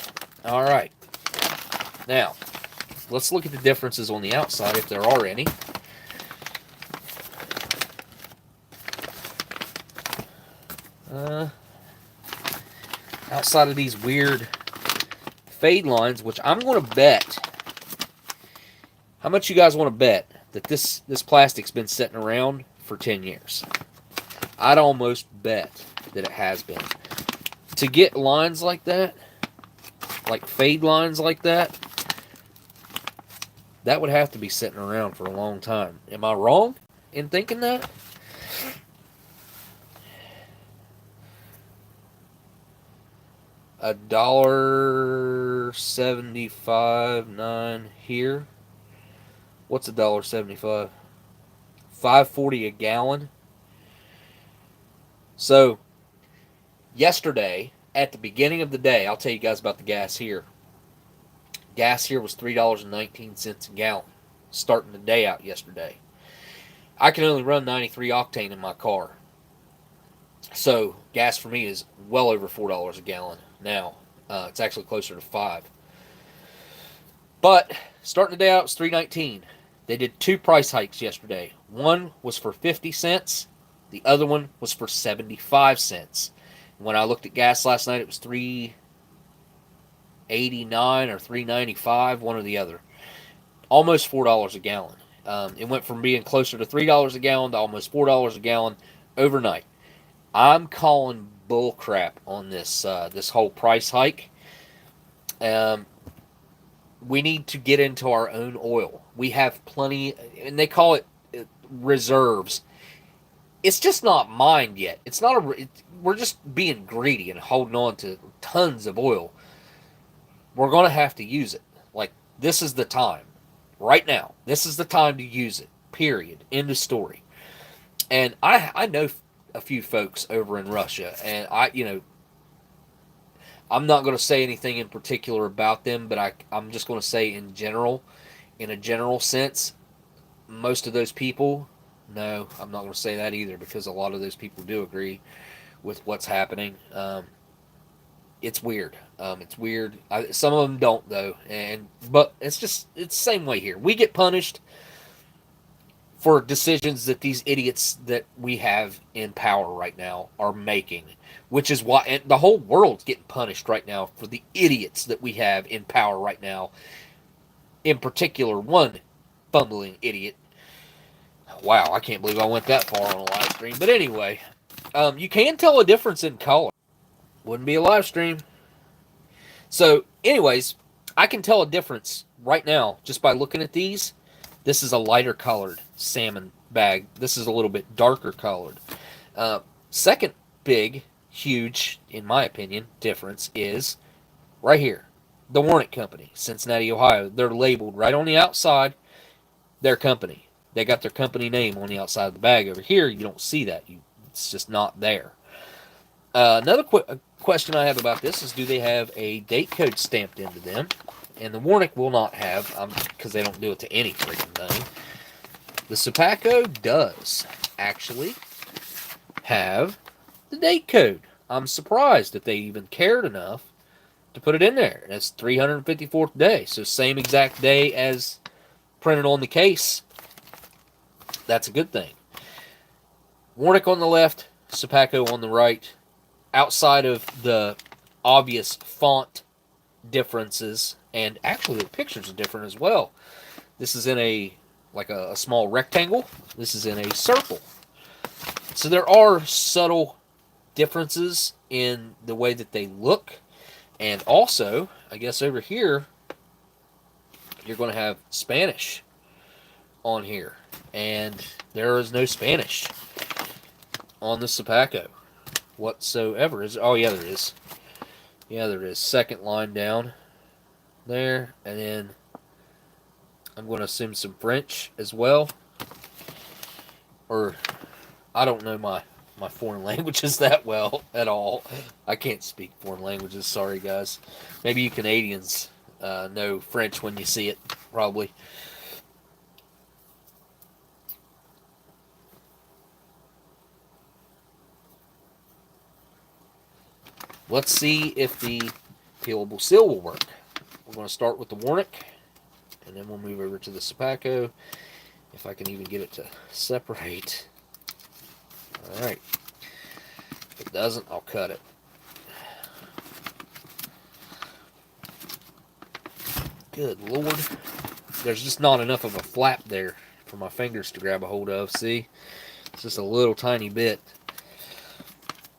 All right. Now, let's look at the differences on the outside, if there are any. Outside of these weird fade lines, which I'm going to bet. How much you guys want to bet that this plastic's been sitting around for 10 years? I'd almost bet that it has been. To get lines like that, like fade lines like that, that would have to be sitting around for a long time. Am I wrong in thinking that? $1.75 here. What's $1.75? $5.40 a gallon. So yesterday, at the beginning of the day, I'll tell you guys about the gas here. Gas here was $3.19 a gallon, starting the day out yesterday. I can only run 93 octane in my car. So gas for me is well over $4 a gallon now. It's actually closer to $5. But starting the day out, it was $3.19. They did 2 price hikes yesterday. One was for 50 cents. The other one was for 75 cents. When I looked at gas last night, it was $3.89 or $3.95, one or the other. Almost $4 a gallon. It went from being closer to $3 a gallon to almost $4 a gallon overnight. I'm calling bull crap on this this whole price hike. We need to get into our own oil. We have plenty, and they call it reserves. It's just not mined yet. It's not we're just being greedy and holding on to tons of oil. We're going to have to use it. Like, this is the time. Right now. This is the time to use it. Period. End of story. And I know a few folks over in Russia, and I'm not going to say anything in particular about them, but I'm just going to say in a general sense, most of those people, no, I'm not going to say that either, because a lot of those people do agree with what's happening. It's weird. It's weird. Some of them don't, though, but it's the same way here. We get punished for decisions that these idiots that we have in power right now are making, which is why, and the whole world's getting punished right now for the idiots that we have in power right now. In particular, one fumbling idiot. Wow, I can't believe I went that far on a live stream. But anyway, you can tell a difference in color. Wouldn't be a live stream. So, anyways, I can tell a difference right now just by looking at these. This is a lighter colored salmon bag. This is a little bit darker colored. Second big, huge, in my opinion, difference is right here. The Warnick Company, Cincinnati, Ohio. They're labeled right on the outside, their company. They got their company name on the outside of the bag. Over here, you don't see that. It's just not there. Another question I have about this is, do they have a date code stamped into them? And the Warnick will not have, because they don't do it to any freaking thing. The Supaco does actually have the date code. I'm surprised that they even cared enough to put it in there. And it's 354th day, so same exact day as printed on the case. That's a good thing. Warnick on the left, Supaco on the right. Outside of the obvious font differences, and actually the pictures are different as well. This is in a small rectangle. This is in a circle. So there are subtle differences in the way that they look. And also, I guess over here, you're going to have Spanish on here. And there is no Spanish on the Supaco whatsoever. Oh, yeah, there is. Yeah, there is. Second line down there. And then I'm going to assume some French as well. Or, I don't know my foreign languages that well at all. I can't speak foreign languages. Sorry, guys. Maybe you Canadians know French when you see it, probably. Let's see if the peelable seal will work. We're going to start with the Warnick, and then we'll move over to the Supaco, if I can even get it to separate. Alright. If it doesn't, I'll cut it. Good Lord. There's just not enough of a flap there for my fingers to grab a hold of. See? It's just a little tiny bit.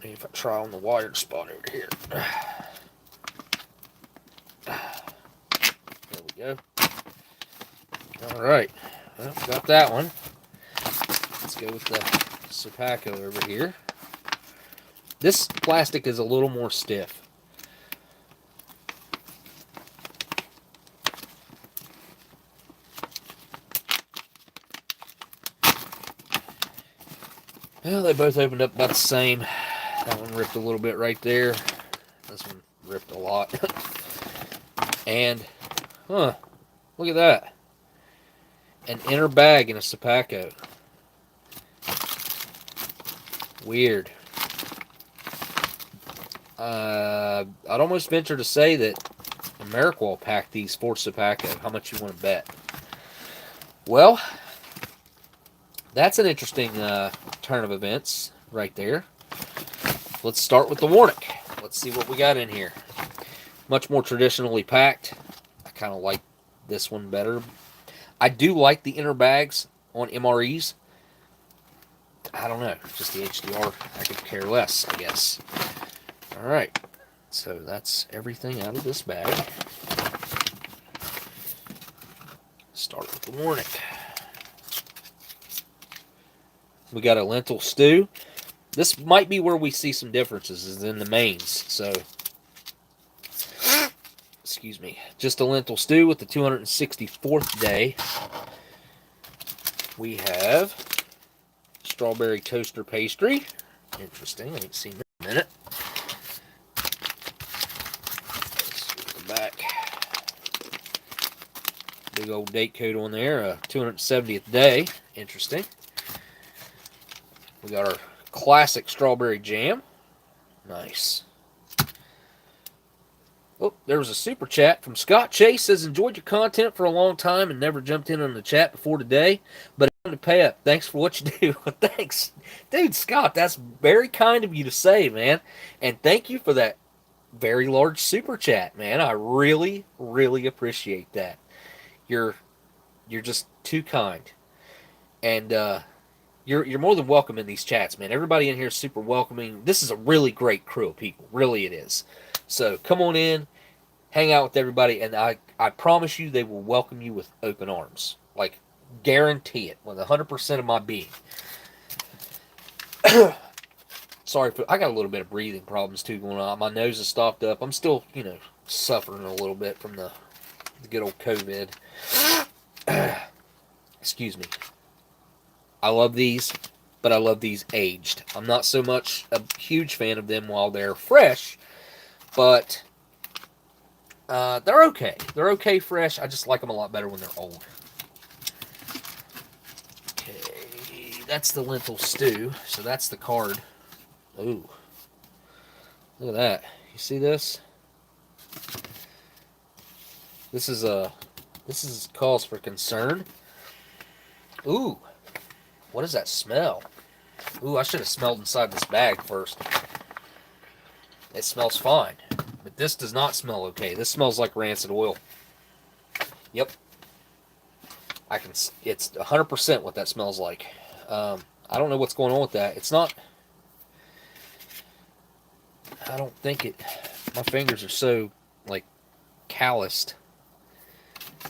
Maybe if I try on the wired spot over here. There we go. Alright. Well, got that one. Let's go with the Supaco over here. This plastic is a little more stiff. Well, they both opened up about the same. That one ripped a little bit right there. This one ripped a lot. And, look at that. An inner bag in a Supaco. Weird. I'd almost venture to say that America will pack these for Supaco. How much you want to bet? Well, that's an interesting turn of events right there. Let's start with the Warnick. Let's see what we got in here. Much more traditionally packed. I kind of like this one better. I do like the inner bags on MREs. I don't know. Just the HDR, I could care less, I guess. Alright. So that's everything out of this bag. Start with the Warnick. We got a lentil stew. This might be where we see some differences, is in the mains. So, excuse me. Just a lentil stew with the 264th day. We have strawberry toaster pastry. Interesting. I ain't seen that in a minute. Let's see the back. Big old date code on there. 270th day. Interesting. We got our classic strawberry jam. Nice. Oh, there was a super chat from Scott Chase. Says, enjoyed your content for a long time and never jumped in on the chat before today, but I wanted to pay up. Thanks for what you do. Thanks. Dude, Scott, that's very kind of you to say, man. And thank you for that very large super chat, man. I really, really appreciate that. You're just too kind. And you're more than welcome in these chats, man. Everybody in here is super welcoming. This is a really great crew of people. Really it is. So come on in, hang out with everybody, and I promise you they will welcome you with open arms. Like, guarantee it with 100% of my being. Sorry, I got a little bit of breathing problems too going on. My nose is stopped up. I'm still, suffering a little bit from the good old COVID. Excuse me. I love these, but I love these aged. I'm not so much a huge fan of them while they're fresh, but they're okay. They're okay fresh. I just like them a lot better when they're old. Okay, that's the lentil stew. So that's the card. Ooh, look at that. You see this? This is cause for concern. Ooh, what does that smell? Ooh, I should have smelled inside this bag first. It smells fine. But this does not smell okay. This smells like rancid oil. Yep. It's 100% what that smells like. I don't know what's going on with that. It's not... I don't think it... My fingers are so, calloused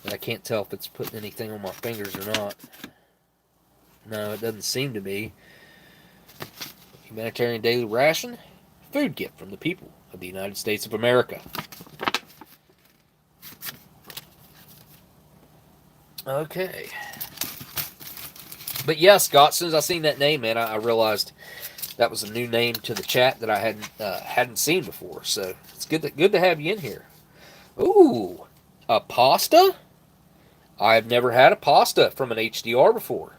that I can't tell if it's putting anything on my fingers or not. No, it doesn't seem to be. Humanitarian daily ration. Food gift from the people of the United States of America. Okay. But yeah, Scott, as soon as I seen that name, man, I realized that was a new name to the chat that I hadn't seen before. So it's good to have you in here. Ooh, a pasta? I've never had a pasta from an HDR before.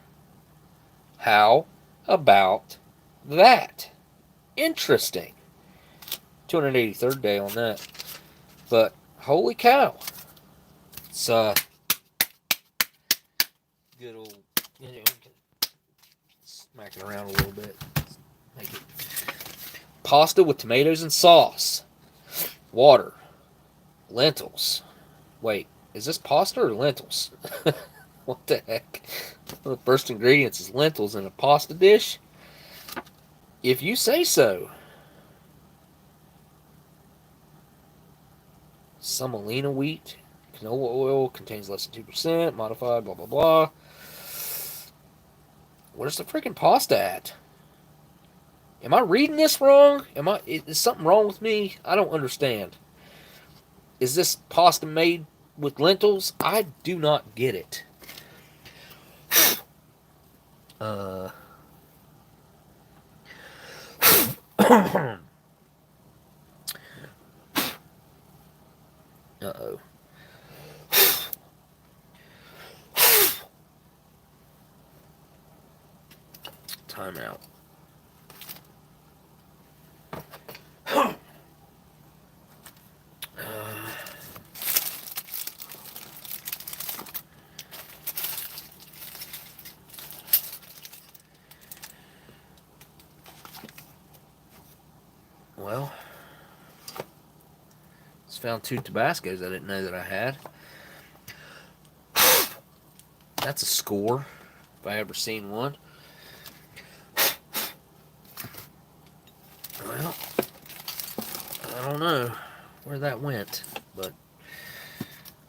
How about that? Interesting. 283rd day on that. But holy cow. It's good old, smack it around a little bit. Make it pasta with tomatoes and sauce, water, lentils. Wait, is this pasta or lentils? What the heck? One of the first ingredients is lentils in a pasta dish? If you say so. Semolina wheat, canola oil, contains less than 2%, modified, blah, blah, blah. Where's the freaking pasta at? Am I reading this wrong? Is something wrong with me? I don't understand. Is this pasta made with lentils? I do not get it. Uh-oh. Time out. Well, just found 2 Tabascos I didn't know that I had. That's a score, if I ever seen one. Well, I don't know where that went, but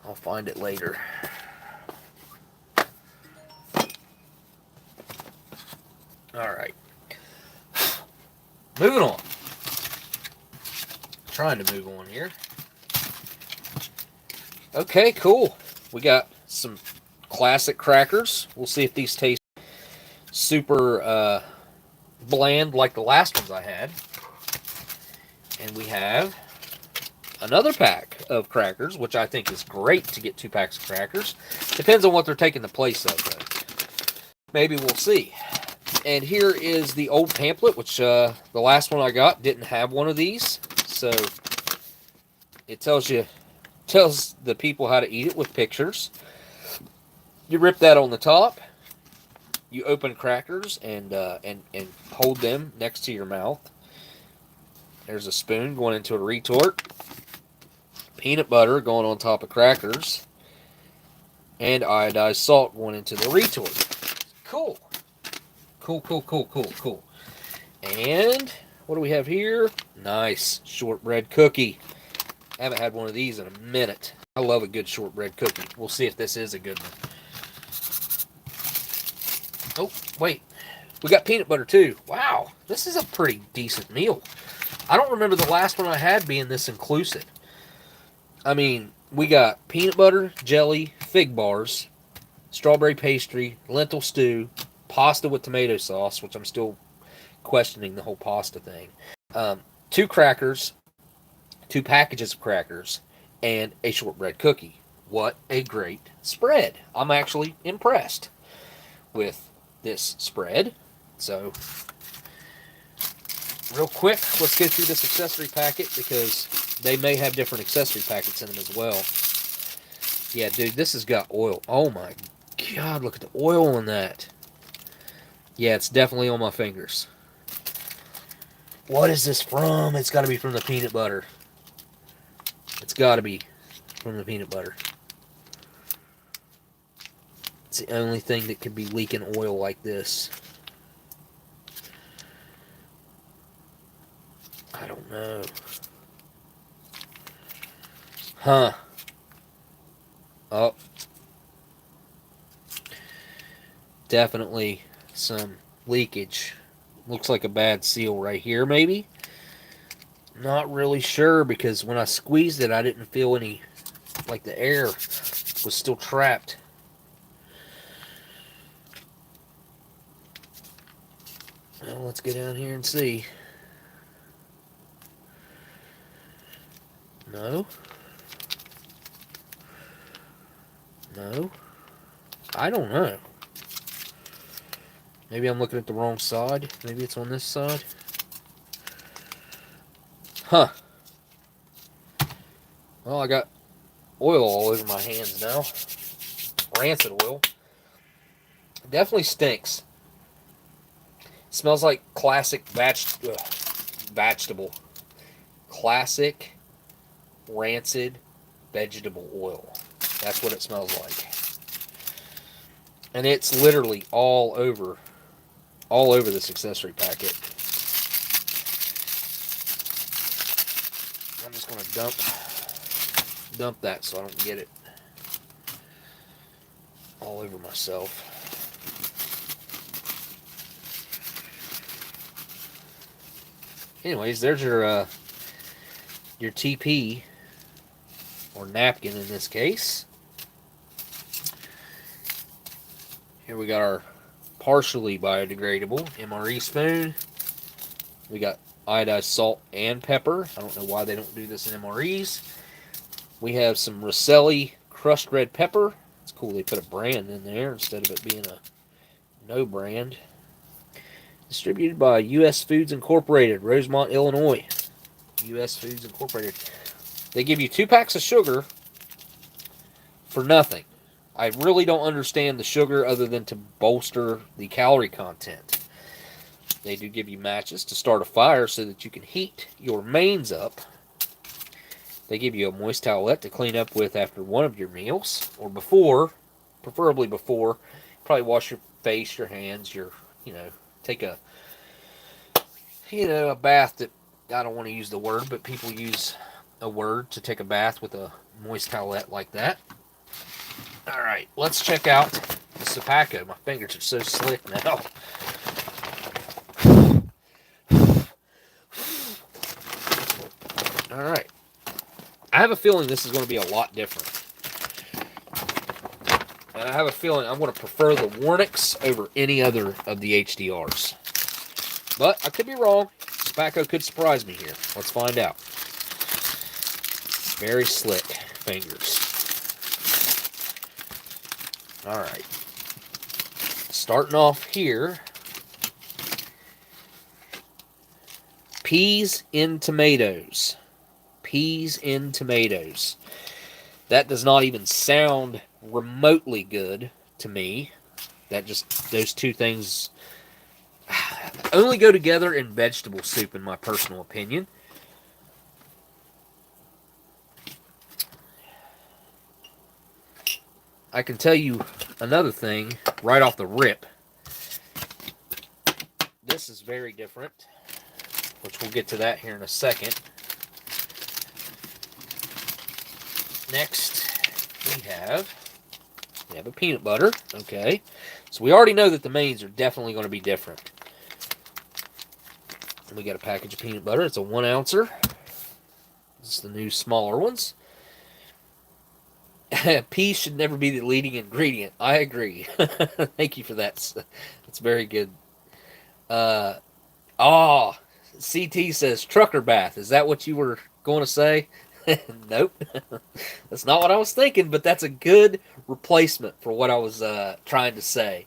I'll find it later. Alright. Moving on. Trying to move on here. Okay, cool. We got some classic crackers. We'll see if these taste super bland like the last ones I had. And we have another pack of crackers, which I think is great to get 2 packs of crackers. Depends on what they're taking the place of, though. Maybe we'll see. And here is the old pamphlet, which the last one I got didn't have one of these. So it tells the people how to eat it with pictures. You rip that on the top. You open crackers and hold them next to your mouth. There's a spoon going into a retort. Peanut butter going on top of crackers. And iodized salt going into the retort. Cool. Cool. And what do we have here? Nice shortbread cookie. I haven't had one of these in a minute. I love a good shortbread cookie. We'll see if this is a good one. Oh, wait. We got peanut butter too. Wow, this is a pretty decent meal. I don't remember the last one I had being this inclusive. I mean, we got peanut butter, jelly, fig bars, strawberry pastry, lentil stew, pasta with tomato sauce, which I'm still questioning the whole pasta thing. 2 crackers, 2 packages of crackers, and a shortbread cookie. What a great spread. I'm actually impressed with this spread. So, real quick, let's go through this accessory packet because they may have different accessory packets in them as well. Yeah, dude, this has got oil. Oh my God, look at the oil on that. Yeah, it's definitely on my fingers. What is this from? It's got to be from the peanut butter. It's got to be from the peanut butter. It's the only thing that could be leaking oil like this. I don't know. Huh. Oh. Definitely some leakage. Looks like a bad seal right here, maybe. Not really sure because when I squeezed it, I didn't feel any, like the air was still trapped. Well, let's go down here and see. No. No. I don't know. Maybe I'm looking at the wrong side. Maybe it's on this side. Huh. Well, I got oil all over my hands now. Rancid oil. It definitely stinks. It smells like classic vegetable. Classic rancid vegetable oil. That's what it smells like. And it's literally all over this accessory packet. I'm just going to dump that so I don't get it all over myself. Anyways, there's your TP, or napkin in this case. Here we got our partially biodegradable MRE spoon. We got iodized salt and pepper. I don't know why they don't do this in MREs. We have some Rosselli crushed red pepper. It's cool they put a brand in there instead of it being a no brand. Distributed by U.S. Foods Incorporated, Rosemont, Illinois. U.S. Foods Incorporated. They give you 2 packs of sugar for nothing. I really don't understand the sugar other than to bolster the calorie content. They do give you matches to start a fire so that you can heat your mains up. They give you a moist towelette to clean up with after one of your meals, or before, preferably before. Probably wash your face, your hands, take a bath that, I don't want to use the word, but people use a word to take a bath with a moist towelette like that. Alright, let's check out the Supaco. My fingers are so slick now. Alright. I have a feeling this is going to be a lot different. And I have a feeling I'm going to prefer the Warnicks over any other of the HDRs. But I could be wrong. Supaco could surprise me here. Let's find out. Very slick fingers. Alright. Starting off here. Peas in tomatoes. Peas in tomatoes. That does not even sound remotely good to me. Those two things only go together in vegetable soup, in my personal opinion. I can tell you another thing right off the rip. This is very different, which we'll get to that here in a second. Next, we have a peanut butter. Okay, so we already know that the mains are definitely going to be different. And we got a package of peanut butter. It's a 1 ouncer. This is the new smaller ones. Peas should never be the leading ingredient. I agree. Thank you for that. That's very good. CT says trucker bath. Is that what you were going to say? Nope. That's not what I was thinking, but that's a good replacement for what I was trying to say.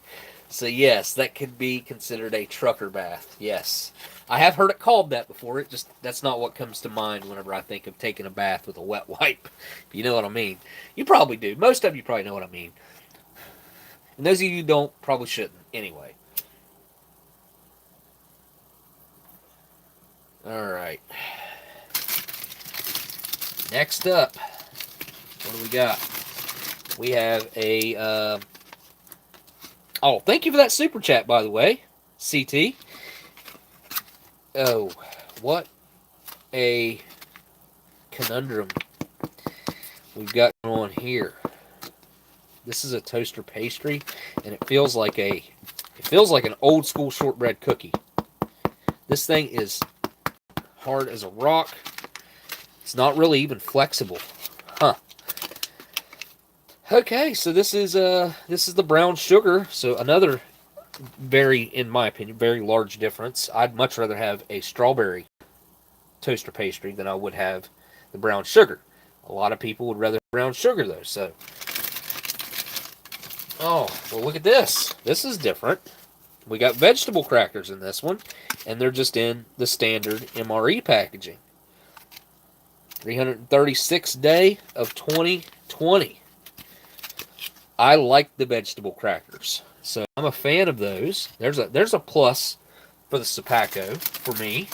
So yes, that could be considered a trucker bath. Yes. I have heard it called that before. That's not what comes to mind whenever I think of taking a bath with a wet wipe. If you know what I mean. You probably do. Most of you probably know what I mean. And those of you who don't, probably shouldn't. Anyway. Alright. Next up, what do we got? We have a... Oh, thank you for that super chat, by the way, CT. Oh, what a conundrum we've got going on here. This is a toaster pastry, and it feels like an old school shortbread cookie. This thing is hard as a rock. It's not really even flexible. Huh. Okay, so this is the brown sugar. So another in my opinion, very large difference. I'd much rather have a strawberry toaster pastry than I would have the brown sugar. A lot of people would rather have brown sugar though, so. Oh, well look at this. This is different. We got vegetable crackers in this one, and they're just in the standard MRE packaging. 336th day of 2020. I like the vegetable crackers, so I'm a fan of those. There's a plus for the Supaco for me.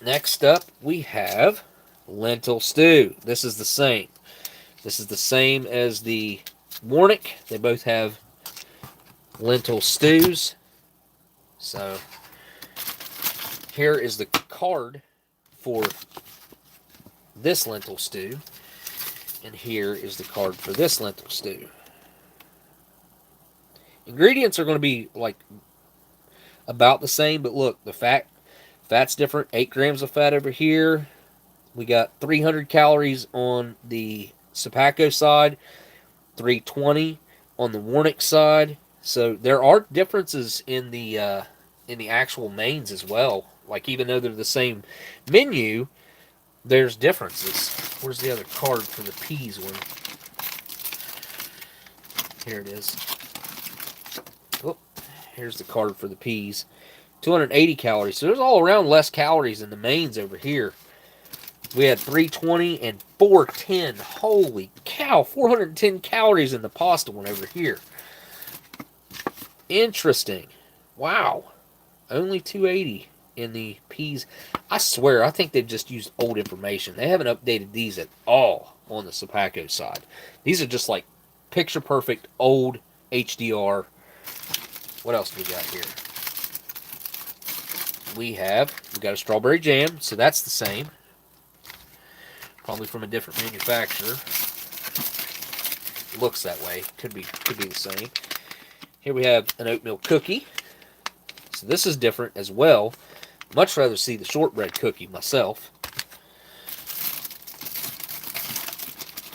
Next up, we have lentil stew. This is the same. This is the same as the Warnick. They both have lentil stews. So here is the card for this lentil stew. And here is the card for this lentil stew. Ingredients are going to be like about the same, but look, the fat's different. 8 grams of fat over here. We got 300 calories on the Supaco side, 320 on the Warnick side. So there are differences in the actual mains as well. Like, even though they're the same menu, there's differences. Where's the other card for the peas one? Here it is. Oh, here's the card for the peas. 280 calories. So there's all around less calories in the mains over here. We had 320 and 410. Holy cow, 410 calories in the pasta one over here. Interesting. Wow. Only 280 in the peas. I swear, I think they've just used old information. They haven't updated these at all on the Supaco side. These are just like picture perfect old HDR. What else do we got here? We got a strawberry jam, so that's the same. Probably from a different manufacturer. Looks that way. Could be the same. Here we have an oatmeal cookie. So this is different as well. Much rather see the shortbread cookie myself.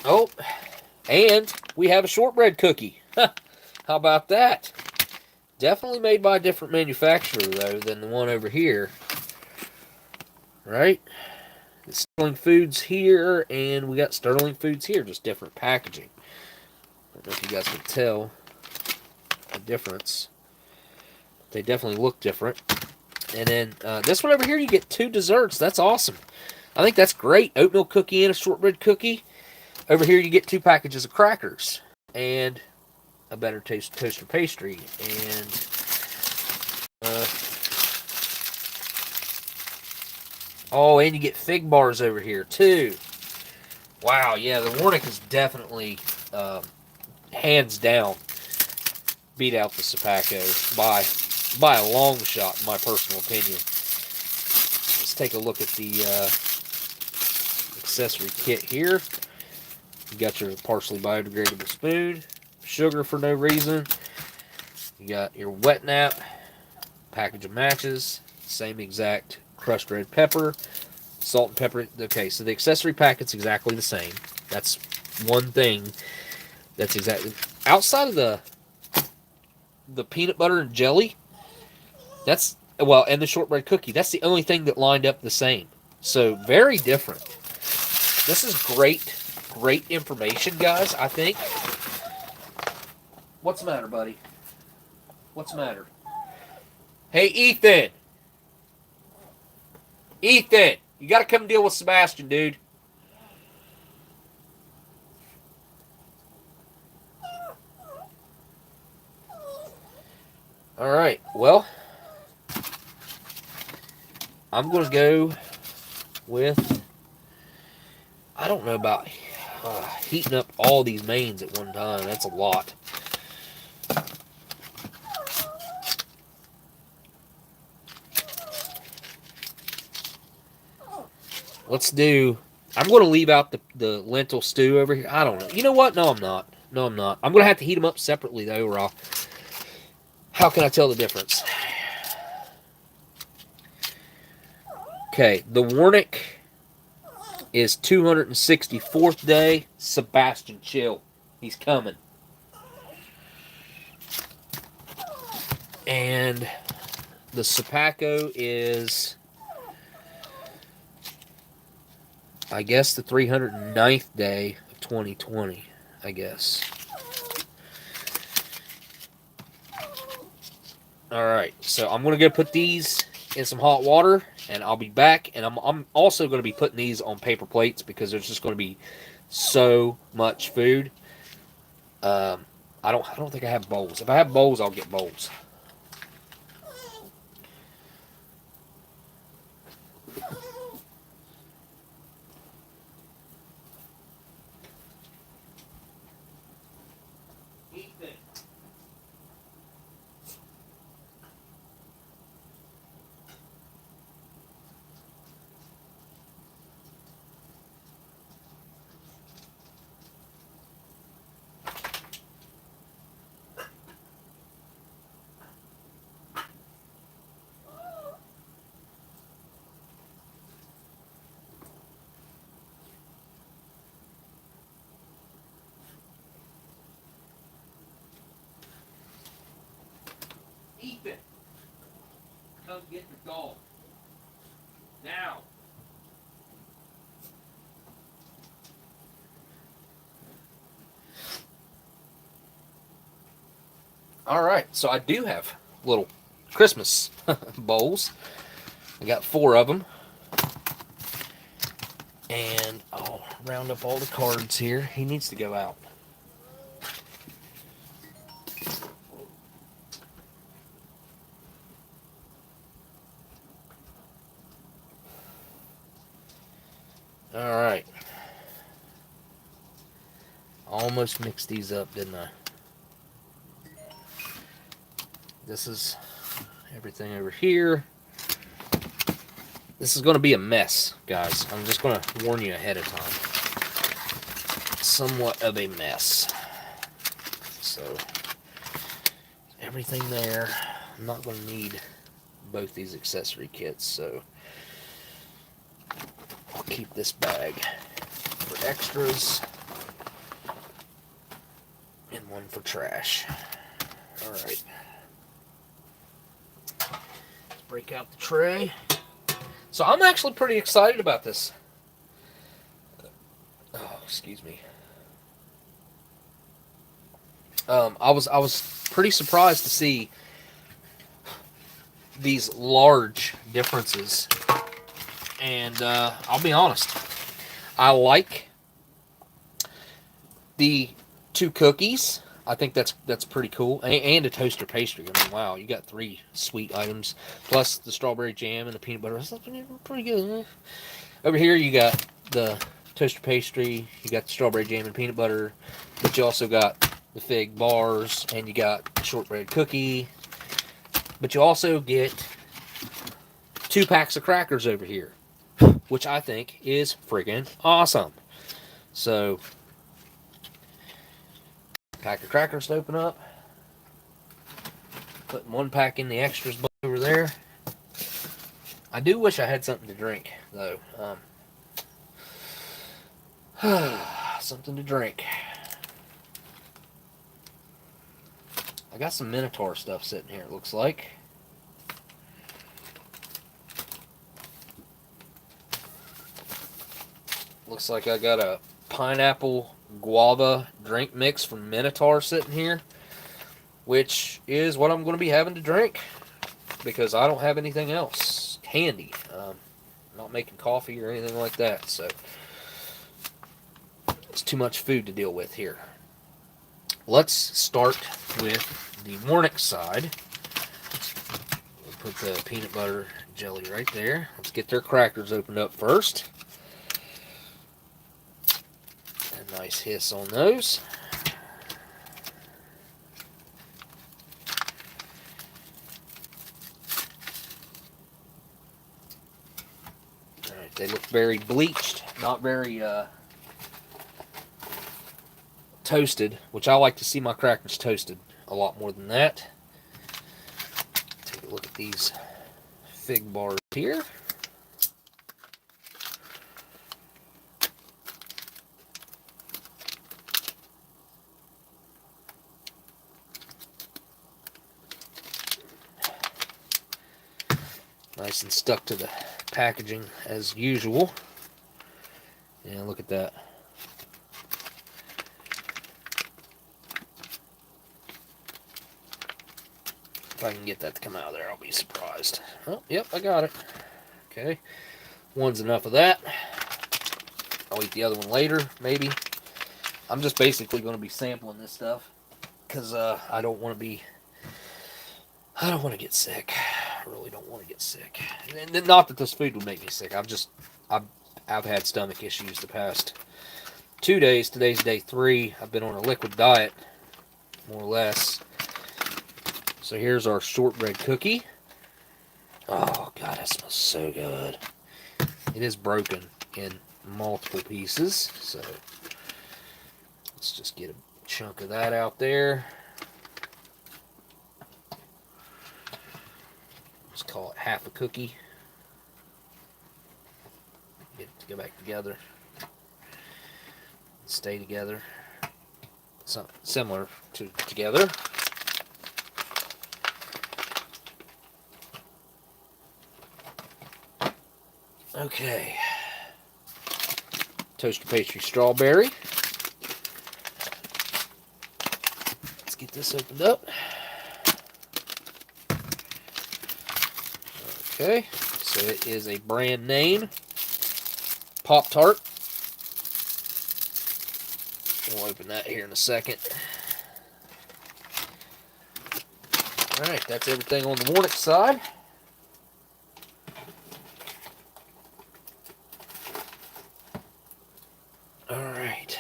Oh, and we have a shortbread cookie. How about that? Definitely made by a different manufacturer, though, than the one over here. Right? Sterling Foods here, and we got Sterling Foods here, just different packaging. I don't know if you guys can tell the difference. They definitely look different. And then this one over here, you get 2 desserts. That's awesome. I think that's great. Oatmeal cookie and a shortbread cookie. Over here, you get 2 packages of crackers and a better taste toaster pastry. And oh, and you get fig bars over here too. Wow, yeah, the Warnick is definitely hands down beat out the Supaco by a long shot, in my personal opinion. Let's take a look at the accessory kit here. You got your partially biodegradable spoon, sugar for no reason. You got your wet nap, package of matches, same exact crushed red pepper, salt and pepper. Okay, so the accessory packet's exactly the same. That's one thing that's exactly outside of the peanut butter and jelly. That's, well, and the shortbread cookie. That's the only thing that lined up the same. So very different. This is great information, guys, I think. What's the matter, buddy? What's the matter? Hey, Ethan! Ethan! You gotta come deal with Sebastian, dude. Alright, well, I'm going to go with, I don't know about heating up all these mains at one time. That's a lot. Let's do, I'm going to leave out the lentil stew over here. I don't know. You know what? No, I'm not. No, I'm not. I'm going to have to heat them up separately, though, or how can I tell the difference? Okay, the Warnick is 264th day. Sebastian, chill. He's coming. And the Supaco is, I guess, the 309th day of 2020, I guess. Alright, so I'm going to go put these in some hot water, and I'll be back. And I'm also going to be putting these on paper plates because there's just going to be so much food. I don't think I have bowls. If I have bowls, I'll get bowls. done getting the dog. Now. Alright, so I do have little Christmas bowls. I got 4 of them. And I'll round up all the cards here. He needs to go out. Alright. Almost mixed these up, didn't I? This is everything over here. This is going to be a mess, guys. I'm just going to warn you ahead of time. Somewhat of a mess. So, everything there. I'm not going to need both these accessory kits, so I'll keep this bag for extras and one for trash. Alright. Let's break out the tray. So I'm actually pretty excited about this. Oh, excuse me. I was pretty surprised to see these large differences, and I'll be honest, I like the 2 cookies. I think that's pretty cool, and a toaster pastry. I mean, wow, you got 3 sweet items plus the strawberry jam and the peanut butter. That's pretty good. Over here you got the toaster pastry, you got the strawberry jam and peanut butter, but you also got the fig bars, and you got the shortbread cookie, but you also get 2 packs of crackers over here, which I think is friggin' awesome. So, pack of crackers to open up. Putting 1 pack in the extras over there. I do wish I had something to drink, though. Something to drink. I got some Minotaur stuff sitting here, it looks like. Looks like I got a pineapple guava drink mix from Minotaur sitting here, which is what I'm going to be having to drink because I don't have anything else handy. Not making coffee or anything like that, so it's too much food to deal with here. Let's start with the Warnick side. We'll put the peanut butter jelly right there. Let's get their crackers opened up first. A nice hiss on those. Alright, they look very bleached, not very toasted, which I like to see my crackers toasted a lot more than that. Take a look at these fig bars here. Nice and stuck to the packaging as usual. Yeah, look at that. If I can get that to come out of there, I'll be surprised. Oh, yep, I got it. Okay. One's enough of that. I'll eat the other one later, maybe. I'm just basically going to be sampling this stuff because I don't want to get sick. I really don't want to get sick. And not that this food would make me sick. I've had stomach issues the past 2 days. Today's day 3. I've been on a liquid diet, more or less. So here's our shortbread cookie. Oh, God, that smells so good. It is broken in multiple pieces, so let's just get a chunk of that out there. Let's call it half a cookie. Get it to go back together. Stay together. Something similar to together. Okay. Toaster pastry strawberry. Let's get this opened up. Okay, so it is a brand name Pop-Tart. We'll open that here in a second. Alright, that's everything on the Warnick side. Alright.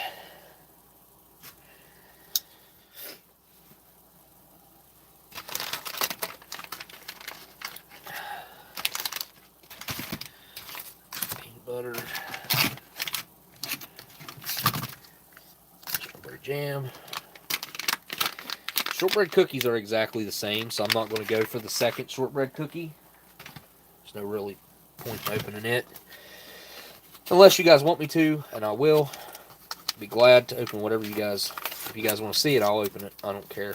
Peanut butter. Strawberry jam. Shortbread cookies are exactly the same, so I'm not going to go for the second shortbread cookie. There's no really point in opening it. Unless you guys want me to, and I will. Be glad to open whatever you guys, if you guys want to see it, I'll open it. I don't care.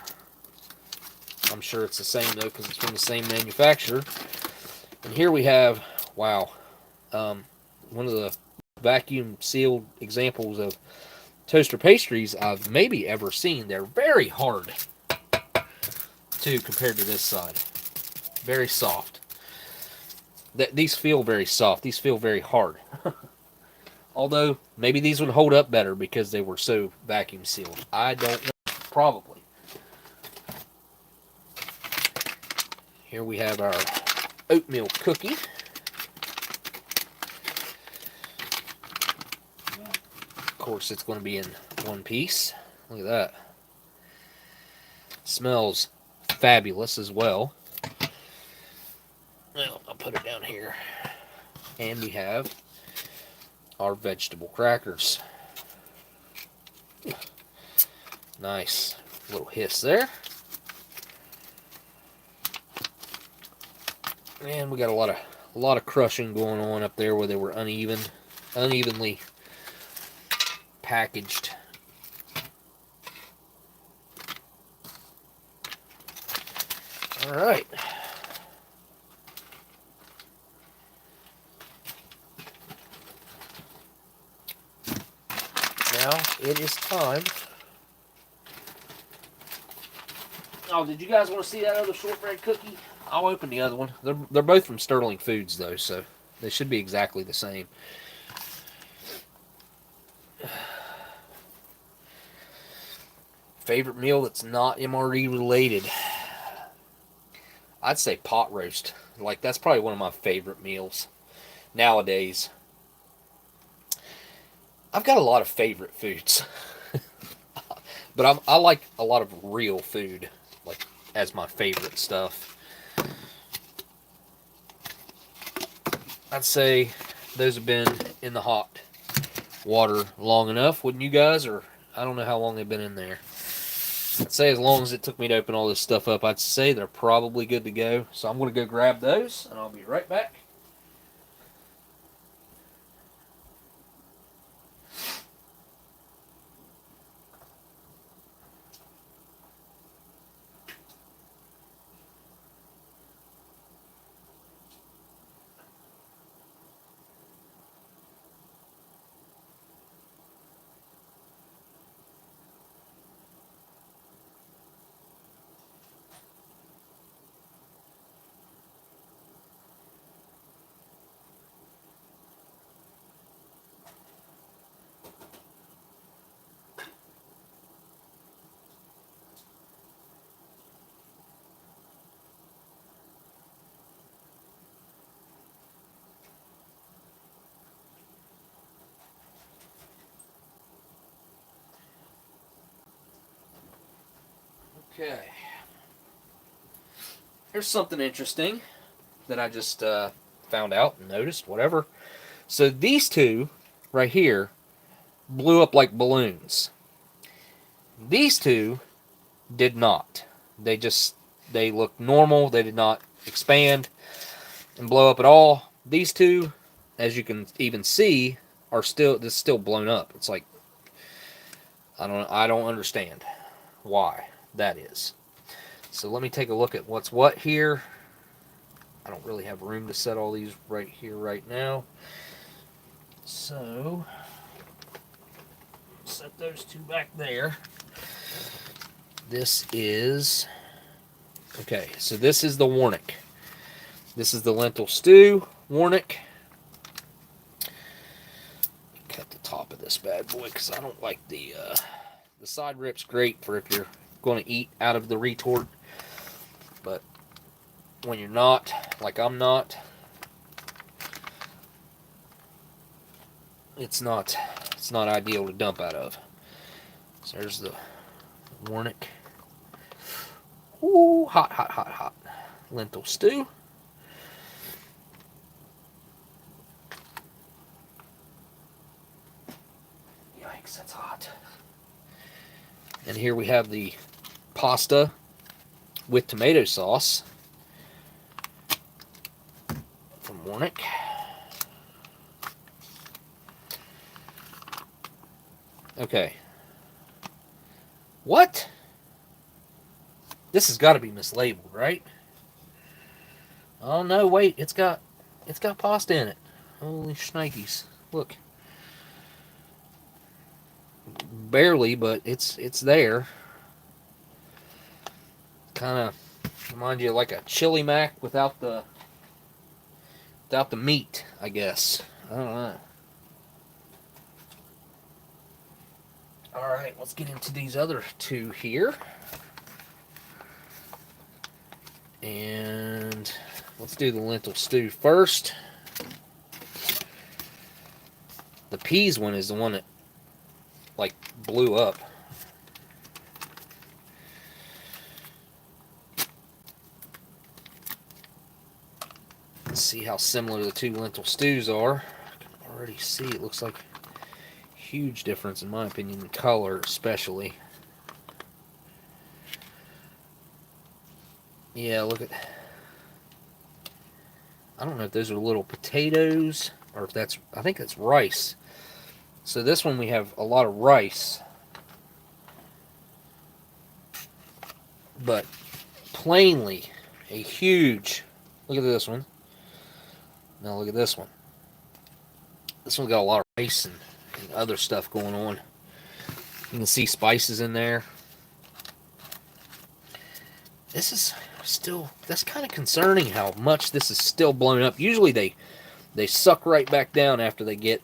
I'm sure it's the same though, because it's from the same manufacturer. And here we have, wow, one of the vacuum sealed examples of toaster pastries I've maybe ever seen. They're very hard too compared to this side. Very soft. These feel very soft. These feel very hard. Although, maybe these would hold up better because they were so vacuum sealed. I don't know. Probably. Here we have our oatmeal cookie. Of course, it's going to be in one piece. Look at that. Smells fabulous as well. Well, I'll put it down here. And we have our vegetable crackers. Nice little hiss there. And we got a lot of crushing going on up there where they were unevenly packaged. All right. Now it is time. Oh, did you guys want to see that other shortbread cookie? I'll open the other one. They're both from Sterling Foods though, so they should be exactly the same. Favorite meal that's not MRE related? I'd say pot roast. Like, that's probably one of my favorite meals nowadays. I've got a lot of favorite foods. But I like a lot of real food, like, as my favorite stuff. I'd say those have been in the hot water long enough, wouldn't you guys? Or I don't know how long they've been in there. I'd say as long as it took me to open all this stuff up, I'd say they're probably good to go. So I'm going to go grab those, and I'll be right back. Okay. Here's something interesting that I just found out and noticed, whatever. So these two right here blew up like balloons. These two did not. They looked normal. They did not expand and blow up at all. These two, as you can even see, are still blown up. It's like I don't understand why that is. So let me take a look at what's what here. I don't really have room to set all these right here right now. So, set those two back there. This is, okay, so this is the Warnick. This is the lentil stew, Warnick. Cut the top of this bad boy because I don't like the side rip's great for if you're going to eat out of the retort, but when you're not, like I'm not, it's not ideal to dump out of. So there's the Warnick. Ooh, hot, hot, hot, hot. Lentil stew. Yikes, that's hot. And here we have the pasta with tomato sauce from Warnick. Okay. What? This has got to be mislabeled, right? Oh no, wait, it's got pasta in it. Holy shnikes. Look. Barely, but it's there. Kind of remind you of like a chili mac without the meat, I guess. I don't know. All right, let's get into these other two here. And let's do the lentil stew first. The peas one is the one that like blew up. Let's see how similar the two lentil stews are. I can already see it looks like a huge difference in my opinion in color, especially. Yeah, look at, I don't know if those are little potatoes or if that's, I think that's rice. So this one we have a lot of rice, but plainly a huge, look at this one. Now look at this one. This one's got a lot of rice and other stuff going on. You can see spices in there. This is still, that's kind of concerning how much this is still blown up. Usually they suck right back down after they get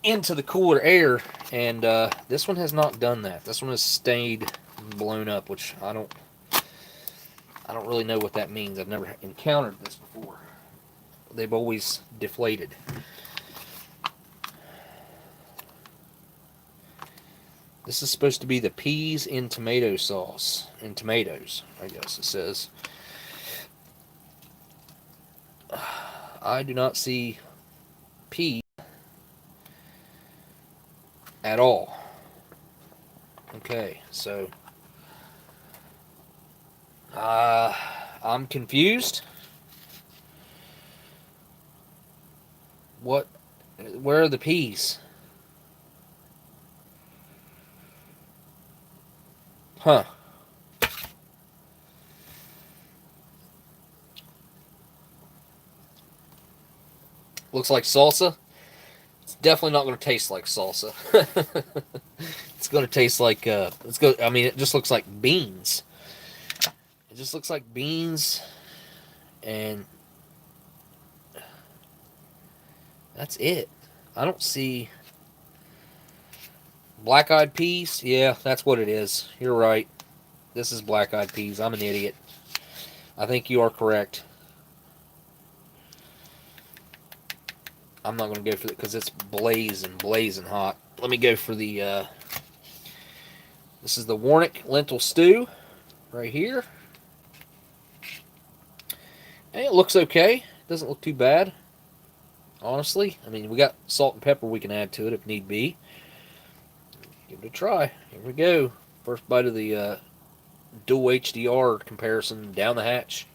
into the cooler air, and this one has not done that. This one has stayed blown up, which I don't really know what that means. I've never encountered this before. They've always deflated. This is supposed to be the peas in tomato sauce. In tomatoes, I guess it says. I do not see pea at all. Okay, so I'm confused. What? Where are the peas? Huh. Looks like salsa. It's definitely not going to taste like salsa. It's going to taste like I mean, it just looks like beans. It just looks like beans, and that's it. I don't see black-eyed peas. Yeah, that's what it is. You're right. This is black-eyed peas. I'm an idiot. I think you are correct. I'm not going to go for it because it's blazing hot. Let me go for the, this is the Warnick lentil stew right here. And it looks okay. It doesn't look too bad, honestly. I mean, we got salt and pepper we can add to it if need be. Give it a try. Here we go. First bite of the dual HDR comparison down the hatch.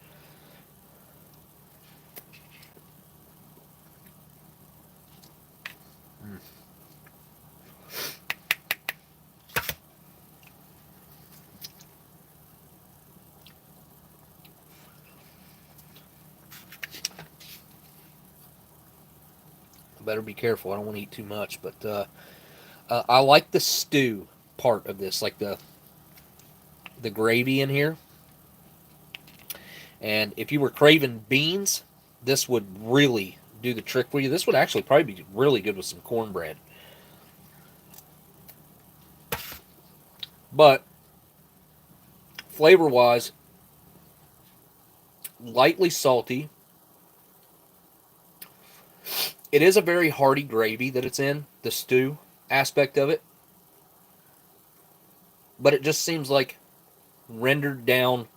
Better be careful. I don't want to eat too much, but I like the stew part of this, like the gravy in here. And if you were craving beans, this would really do the trick for you. This would actually probably be really good with some cornbread. But flavor-wise, lightly salty. It is a very hearty gravy that it's in, the stew aspect of it. But it just seems like rendered down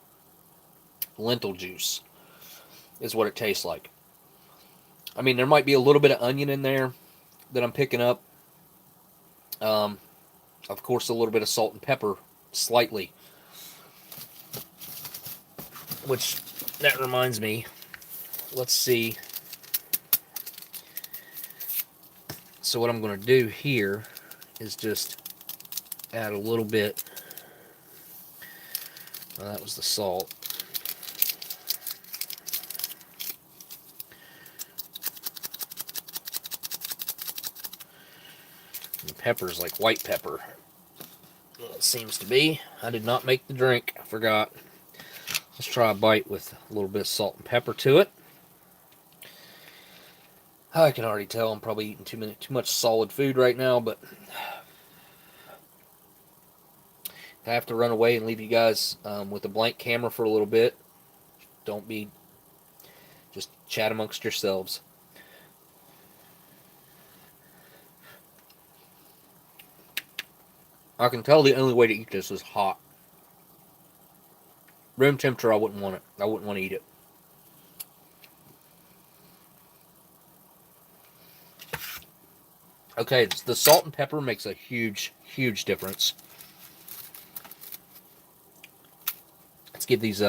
lentil juice is what it tastes like. I mean, there might be a little bit of onion in there that I'm picking up. Of course, a little bit of salt and pepper, slightly. Which, that reminds me, let's see. So what I'm going to do here is just add a little bit. Well, that was the salt. And the pepper is like white pepper. It seems to be. I did not make the drink. I forgot. Let's try a bite with a little bit of salt and pepper to it. I can already tell I'm probably eating too much solid food right now, but if I have to run away and leave you guys with a blank camera for a little bit, don't be, just chat amongst yourselves. I can tell the only way to eat this is hot. Room temperature, I wouldn't want it. I wouldn't want to eat it. Okay, the salt and pepper makes a huge, huge difference. Let's give these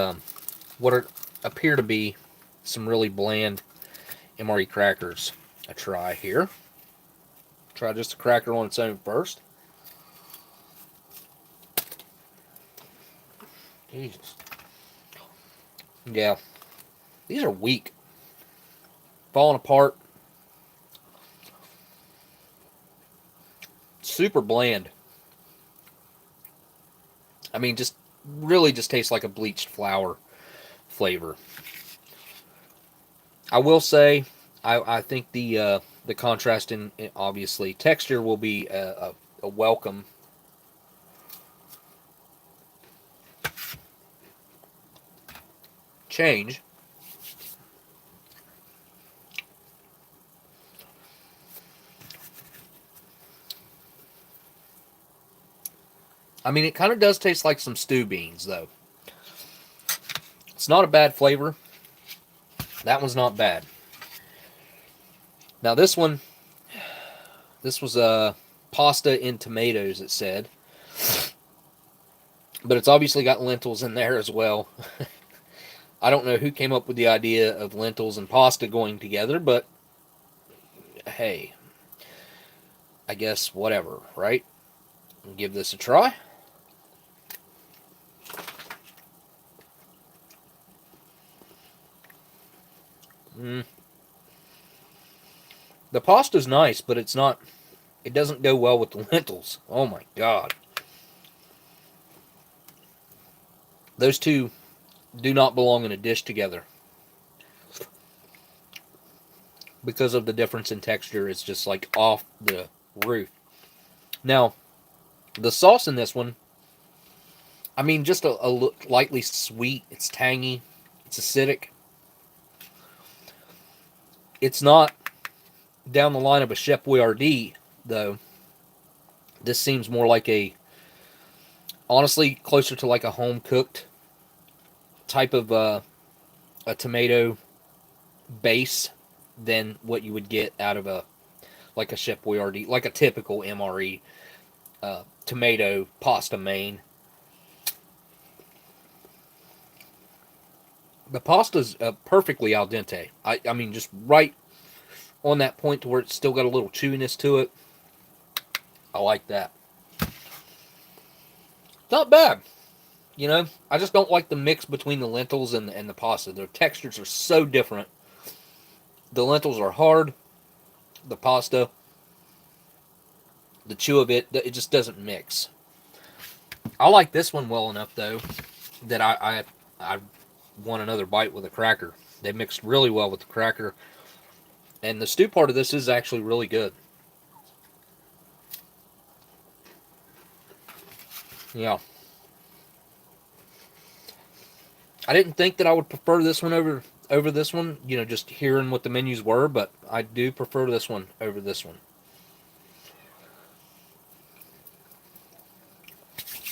what appear to be some really bland MRE crackers a try here. Try just a cracker on its own first. Jesus. Yeah. These are weak. Falling apart. Super bland. I mean, just really just tastes like a bleached flour flavor. I will say, I think the contrast in obviously texture will be a welcome change. I mean, it kind of does taste like some stew beans, though. It's not a bad flavor. That one's not bad. Now this one, this was pasta in tomatoes, it said. But it's obviously got lentils in there as well. I don't know who came up with the idea of lentils and pasta going together, but hey, I guess whatever, right? I'll give this a try. The pasta's nice, but it's not, it doesn't go well with the lentils. Oh my god. Those two do not belong in a dish together. Because of the difference in texture, it's just like off the roof. Now, the sauce in this one, I mean, just a lightly sweet. It's tangy. It's acidic. It's not down the line of a Chef Boyardee, though. This seems more like honestly, closer to like a home-cooked type of a tomato base than what you would get out of like a Chef Boyardee, like a typical MRE tomato pasta main. The pasta's perfectly al dente. I mean, just right on that point to where it's still got a little chewiness to it. I like that. Not bad. You know, I just don't like the mix between the lentils and the pasta. Their textures are so different. The lentils are hard. the pasta, the chew of it, it just doesn't mix. I like this one well enough though that I want another bite with a cracker. They mixed really well with the cracker, and the stew part of this is actually really good. Yeah, I didn't think that I would prefer this one over this one. You know, just hearing what the menus were, but I do prefer this one over this one.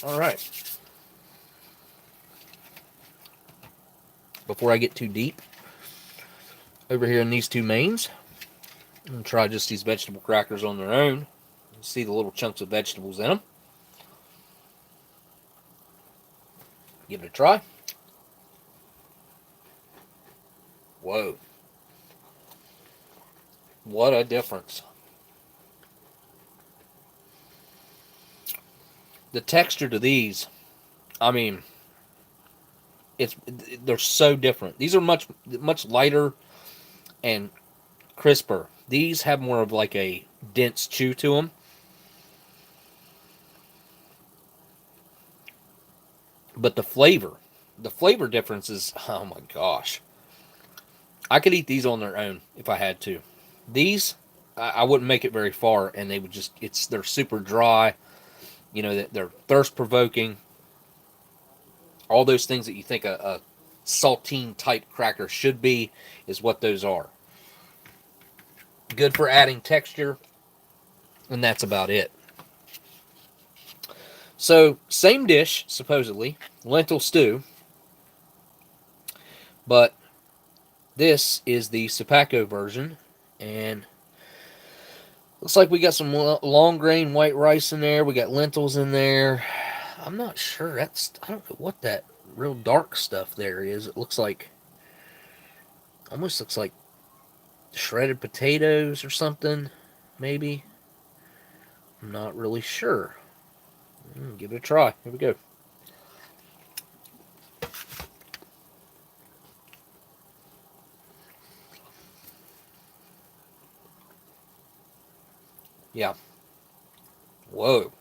All right. Before I get too deep over here in these two mains, I'm gonna try just these vegetable crackers on their own. See the little chunks of vegetables in them. Give it a try. Whoa. What a difference. The texture to these, I mean, they're so different. These are much lighter and crisper. These have more of like a dense chew to them. But the flavor difference is, oh my gosh. I could eat these on their own if I had to. These, I wouldn't make it very far, and they would just, they're super dry. You know, they're thirst provoking. All those things that you think a saltine type cracker should be is what those are. Good for adding texture, and that's about it. So, same dish, supposedly, lentil stew, but this is the Supaco version, and looks like we got some long grain white rice in there. We got lentils in there. I'm not sure. I don't know what that real dark stuff there is. It looks like, almost looks like shredded potatoes or something, maybe. I'm not really sure. Give it a try. Here we go. Yeah. Whoa.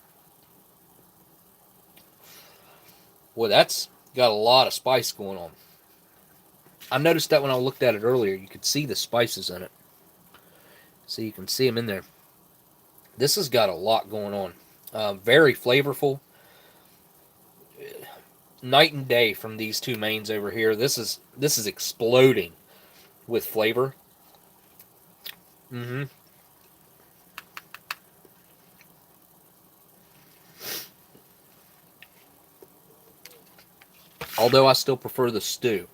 Well, that's got a lot of spice going on. I noticed that when I looked at it earlier, you could see the spices in it. So you can see them in there. This has got a lot going on. Very flavorful. Night and day from these two mains over here. This is exploding with flavor. Mm-hmm. Although I still prefer the stew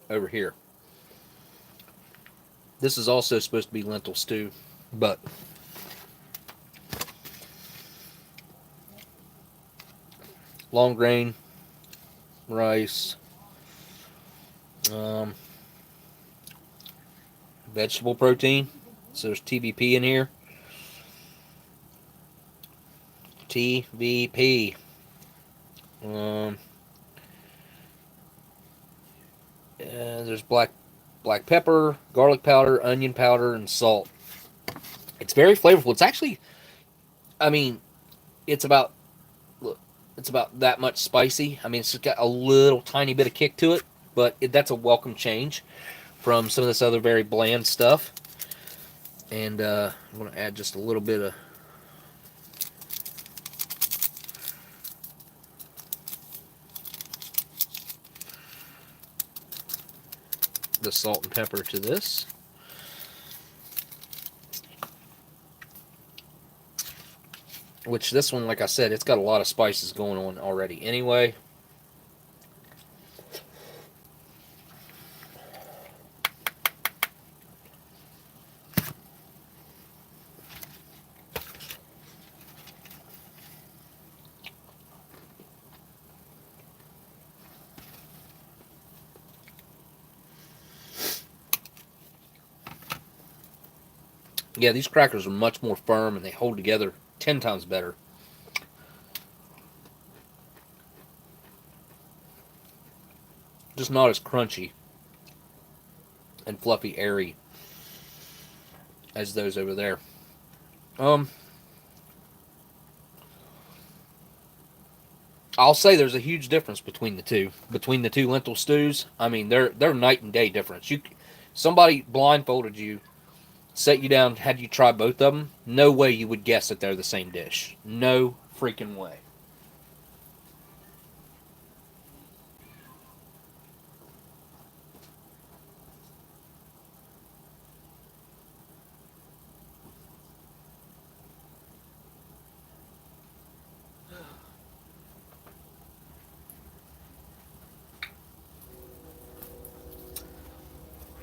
over here. This is also supposed to be lentil stew, but long grain rice, vegetable protein. So there's TVP in here. TVP. There's black pepper, garlic powder, onion powder, and salt. It's very flavorful. It's actually, I mean, it's about that much spicy. I mean, it's got a little tiny bit of kick to it, but that's a welcome change from some of this other very bland stuff. And I'm going to add just a little bit of the salt and pepper to this. Which this one, like I said, it's got a lot of spices going on already anyway. Yeah, these crackers are much more firm and they hold together 10 times better. Just not as crunchy and fluffy, airy as those over there. Um, I'll say there's a huge difference between the two. Between the two lentil stews, I mean they're night and day difference. Somebody blindfolded you, set you down, had you try both of them. No way you would guess that they're the same dish. No freaking way.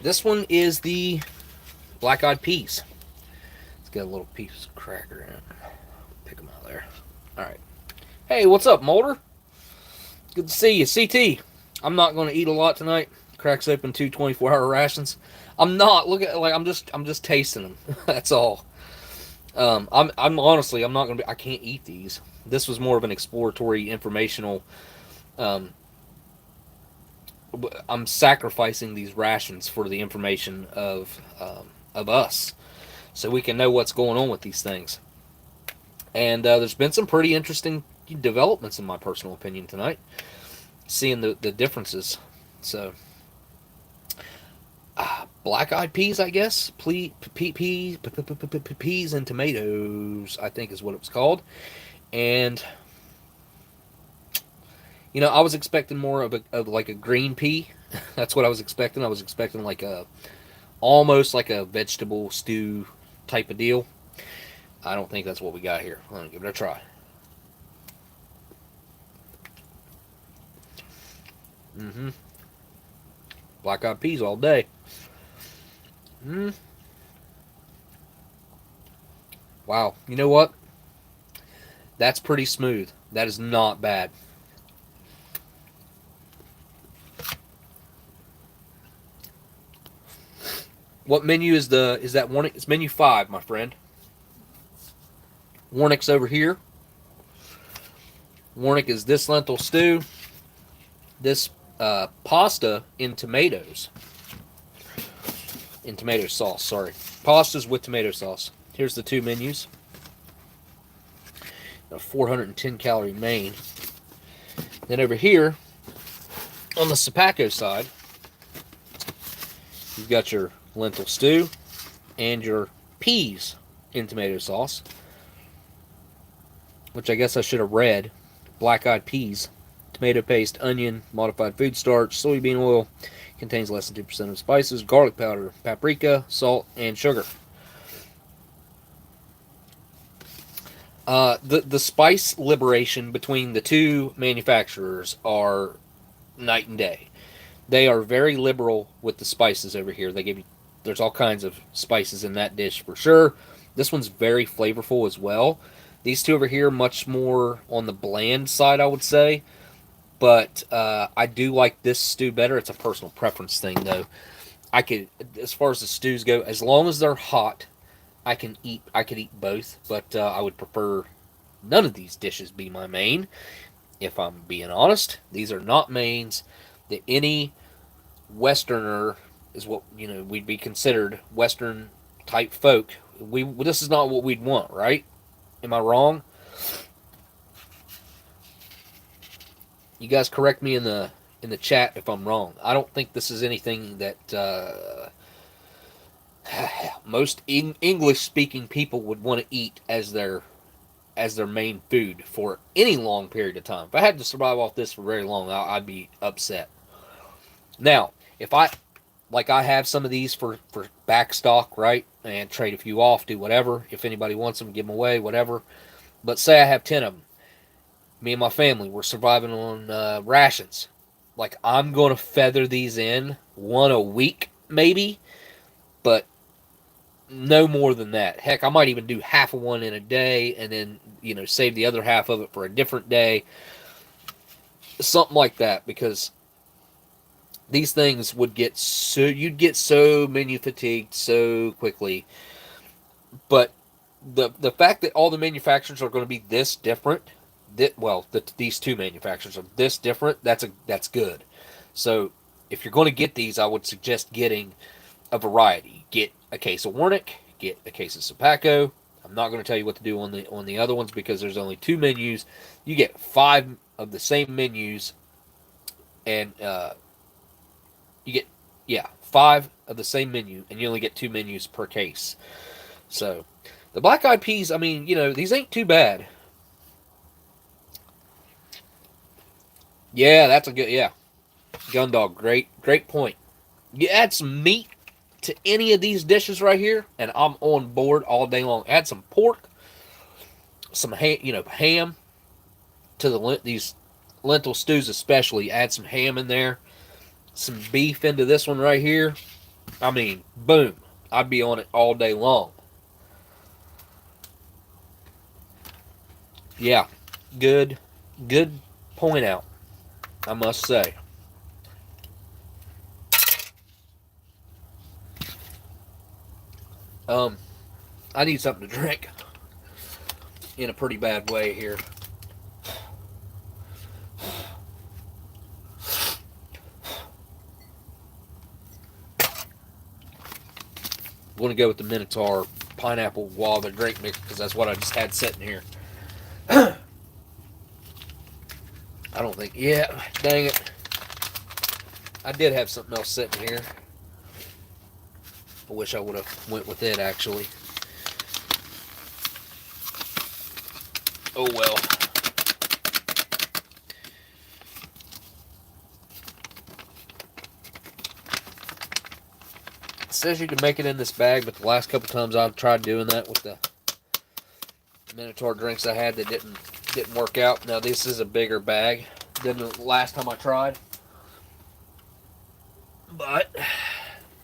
This one is the black-eyed peas. Let's get a little piece of cracker in it. Pick them out there. All right. Hey, what's up, Mulder? Good to see you. CT, I'm not going to eat a lot tonight. Cracks open 24-hour rations. I'm not. Look at, like, I'm just tasting them. That's all. I'm honestly, I'm not going to be, I can't eat these. This was more of an exploratory, informational. I'm sacrificing these rations for the information of us, so we can know what's going on with these things. And there's been some pretty interesting developments, in my personal opinion, tonight. Seeing the differences. So, black-eyed peas, I guess. Peas and tomatoes, I think is what it was called. And I was expecting more of like a green pea. That's what I was expecting. I was expecting like almost like a vegetable stew type of deal. I don't think that's what we got here. Let me give it a try. Mm-hmm. Black-eyed peas all day. Wow. You know what? That's pretty smooth. That is not bad. What menu is that Warnick? It's menu 5, my friend. Warnick's over here. Warnick is this lentil stew, this pasta in tomatoes. In tomato sauce, sorry. Pastas with tomato sauce. Here's the two menus. A 410 calorie main. Then over here, on the Supaco side, you've got your lentil stew and your peas in tomato sauce, which I guess I should have read. Black-eyed peas, tomato paste, onion, modified food starch, soybean oil, contains less than 2% of spices, garlic powder, paprika, salt, and sugar. The spice liberation between the two manufacturers are night and day. They are very liberal with the spices over here. There's all kinds of spices in that dish for sure. This one's very flavorful as well. These two over here, much more on the bland side, I would say. But I do like this stew better. It's a personal preference thing, though. As far as the stews go, as long as they're hot, I could eat both. But I would prefer none of these dishes be my main. If I'm being honest, these are not mains that any Westerner is what we'd be considered Western type folk. This is not what we'd want, right? Am I wrong? You guys correct me in the chat if I'm wrong. I don't think this is anything that most English speaking people would want to eat as their main food for any long period of time. If I had to survive off this for very long, I'd be upset. Now, if I have some of these for back stock, right, and trade a few off, do whatever. If anybody wants them, give them away, whatever. But say I have 10 of them. Me and my family, we're surviving on rations. Like, I'm going to feather these in one a week, maybe, but no more than that. Heck, I might even do half of one in a day and then, save the other half of it for a different day. Something like that, because these things you'd get so menu fatigued so quickly. But the fact that all the manufacturers are going to be this different, these two manufacturers are this different, that's good. So if you're going to get these, I would suggest getting a variety. Get a case of Warnick, get a case of Supaco. I'm not going to tell you what to do on the other ones because there's only 2 menus. You get 5 of the same menus, and you get 5 of the same menu, and you only get 2 menus per case. So the black eyed peas, I mean, these ain't too bad. Yeah, that's a good Gundog. Great point. You add some meat to any of these dishes right here, and I'm on board all day long. Add some pork, some ham to these lentil stews, especially. Add some ham in there, some beef into this one right here. I mean, boom! I'd be on it all day long. Yeah, good point out, I must say. I need something to drink in a pretty bad way here. I'm going to go with the Minotaur pineapple guava drink mix because that's what I just had sitting here. I don't think. Yeah, dang it. I did have something else sitting here. I wish I would have went with it, actually. Oh well. It says you can make it in this bag, but the last couple times I've tried doing that with the Minotaur drinks I had that didn't work out. Now this is a bigger bag than the last time I tried, but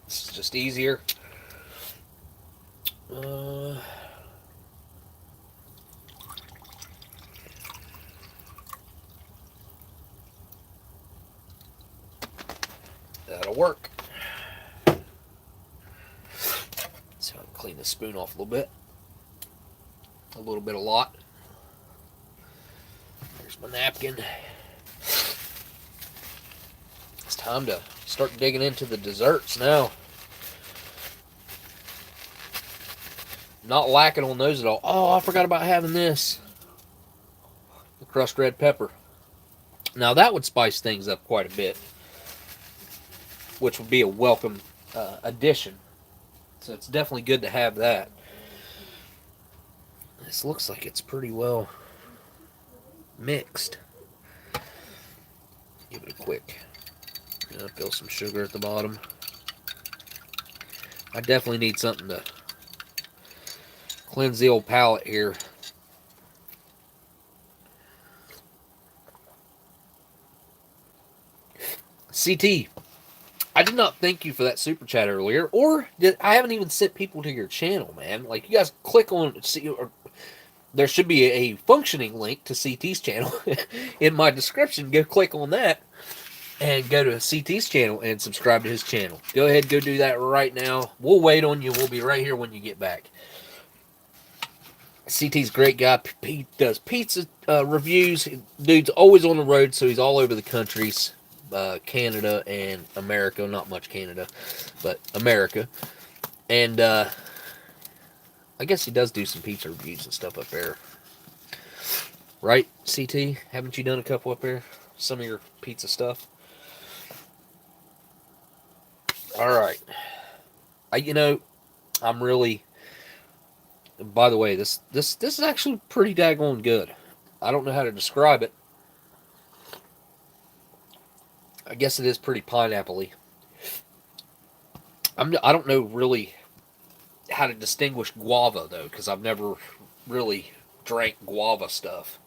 this is just easier. That'll work. So I'll clean the spoon off a little bit. A lot. There's my napkin. It's time to start digging into the desserts now. Not lacking on those at all. Oh, I forgot about having this. The crushed red pepper. Now that would spice things up quite a bit, which would be a welcome addition. So it's definitely good to have that. This looks like it's pretty well mixed. Give it a quick. Fill some sugar at the bottom. I definitely need something to cleanse the old palate here. CT, I did not thank you for that super chat earlier, I haven't even sent people to your channel, man. Like, you guys click on, there should be a functioning link to CT's channel in my description. Go click on that and go to CT's channel and subscribe to his channel. Go ahead, go do that right now. We'll wait on you. We'll be right here when you get back. CT's a great guy. He does pizza reviews. Dude's always on the road, so he's all over the countries. Canada and America. Not much Canada, but America. And I guess he does do some pizza reviews and stuff up there. Right, CT? Haven't you done a couple up there? Some of your pizza stuff? Alright. I'm really... By the way, this is actually pretty daggone good. I don't know how to describe it. I guess it is pretty pineapple-y. I don't know really how to distinguish guava, though, because I've never really drank guava stuff.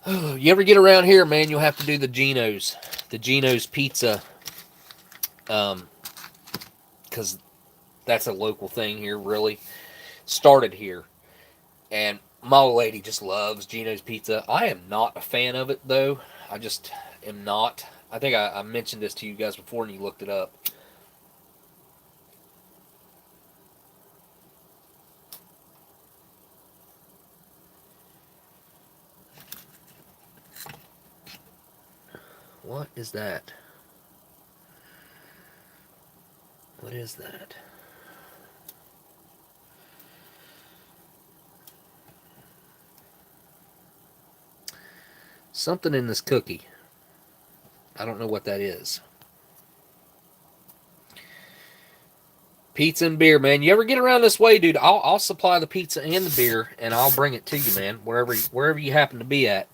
You ever get around here, man, you'll have to do the Geno's. The Geno's pizza. Because that's a local thing here, really. Started here. And my old lady just loves Geno's pizza. I am not a fan of it, though. I just am not. I think I mentioned this to you guys before and you looked it up. What is that? What is that? Something in this cookie. I don't know what that is. Pizza and beer, man. You ever get around this way, dude? I'll supply the pizza and the beer, and I'll bring it to you, man. Wherever you happen to be at,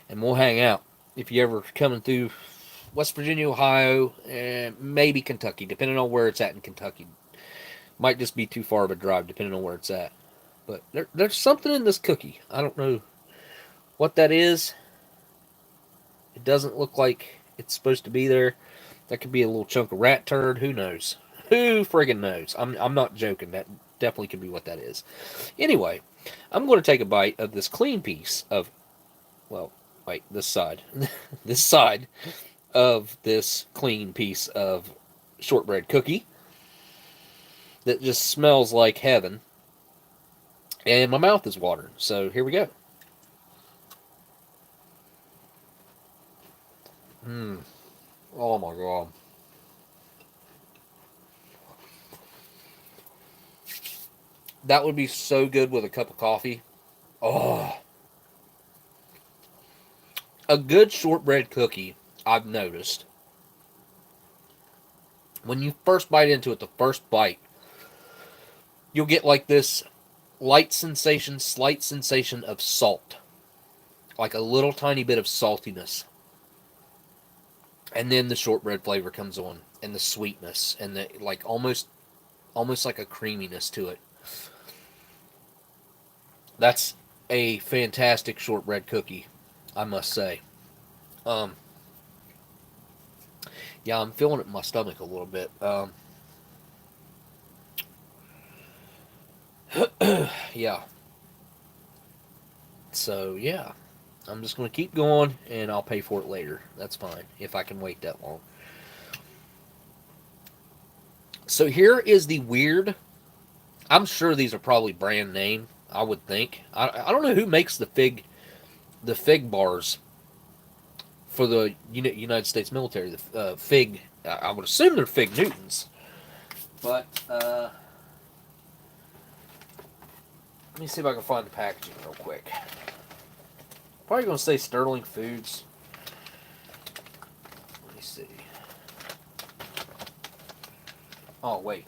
and we'll hang out. If you ever coming through West Virginia, Ohio, and maybe Kentucky, depending on where it's at in Kentucky. Might just be too far of a drive, depending on where it's at. But there's something in this cookie. I don't know what that is. It doesn't look like it's supposed to be there. That could be a little chunk of rat turd. Who knows? Who friggin' knows? I'm not joking. That definitely could be what that is. Anyway, I'm going to take a bite of this clean piece of, well, wait, this side. This side of this clean piece of shortbread cookie that just smells like heaven. And my mouth is watering. So here we go. Oh my god. That would be so good with a cup of coffee. Oh. A good shortbread cookie, I've noticed, when you first bite into it, the first bite, you'll get like this slight sensation of salt. Like a little tiny bit of saltiness. And then the shortbread flavor comes on, and the sweetness, and the like almost like a creaminess to it. That's a fantastic shortbread cookie, I must say. Yeah, I'm feeling it in my stomach a little bit. Yeah. So, yeah. I'm just going to keep going, and I'll pay for it later. That's fine, if I can wait that long. So here is the weird... I'm sure these are probably brand name, I would think. I don't know who makes the fig bars for the United States military. The fig... I would assume they're Fig Newtons. But, let me see if I can find the packaging real quick. Probably going to say Sterling Foods. Let me see. Oh, wait.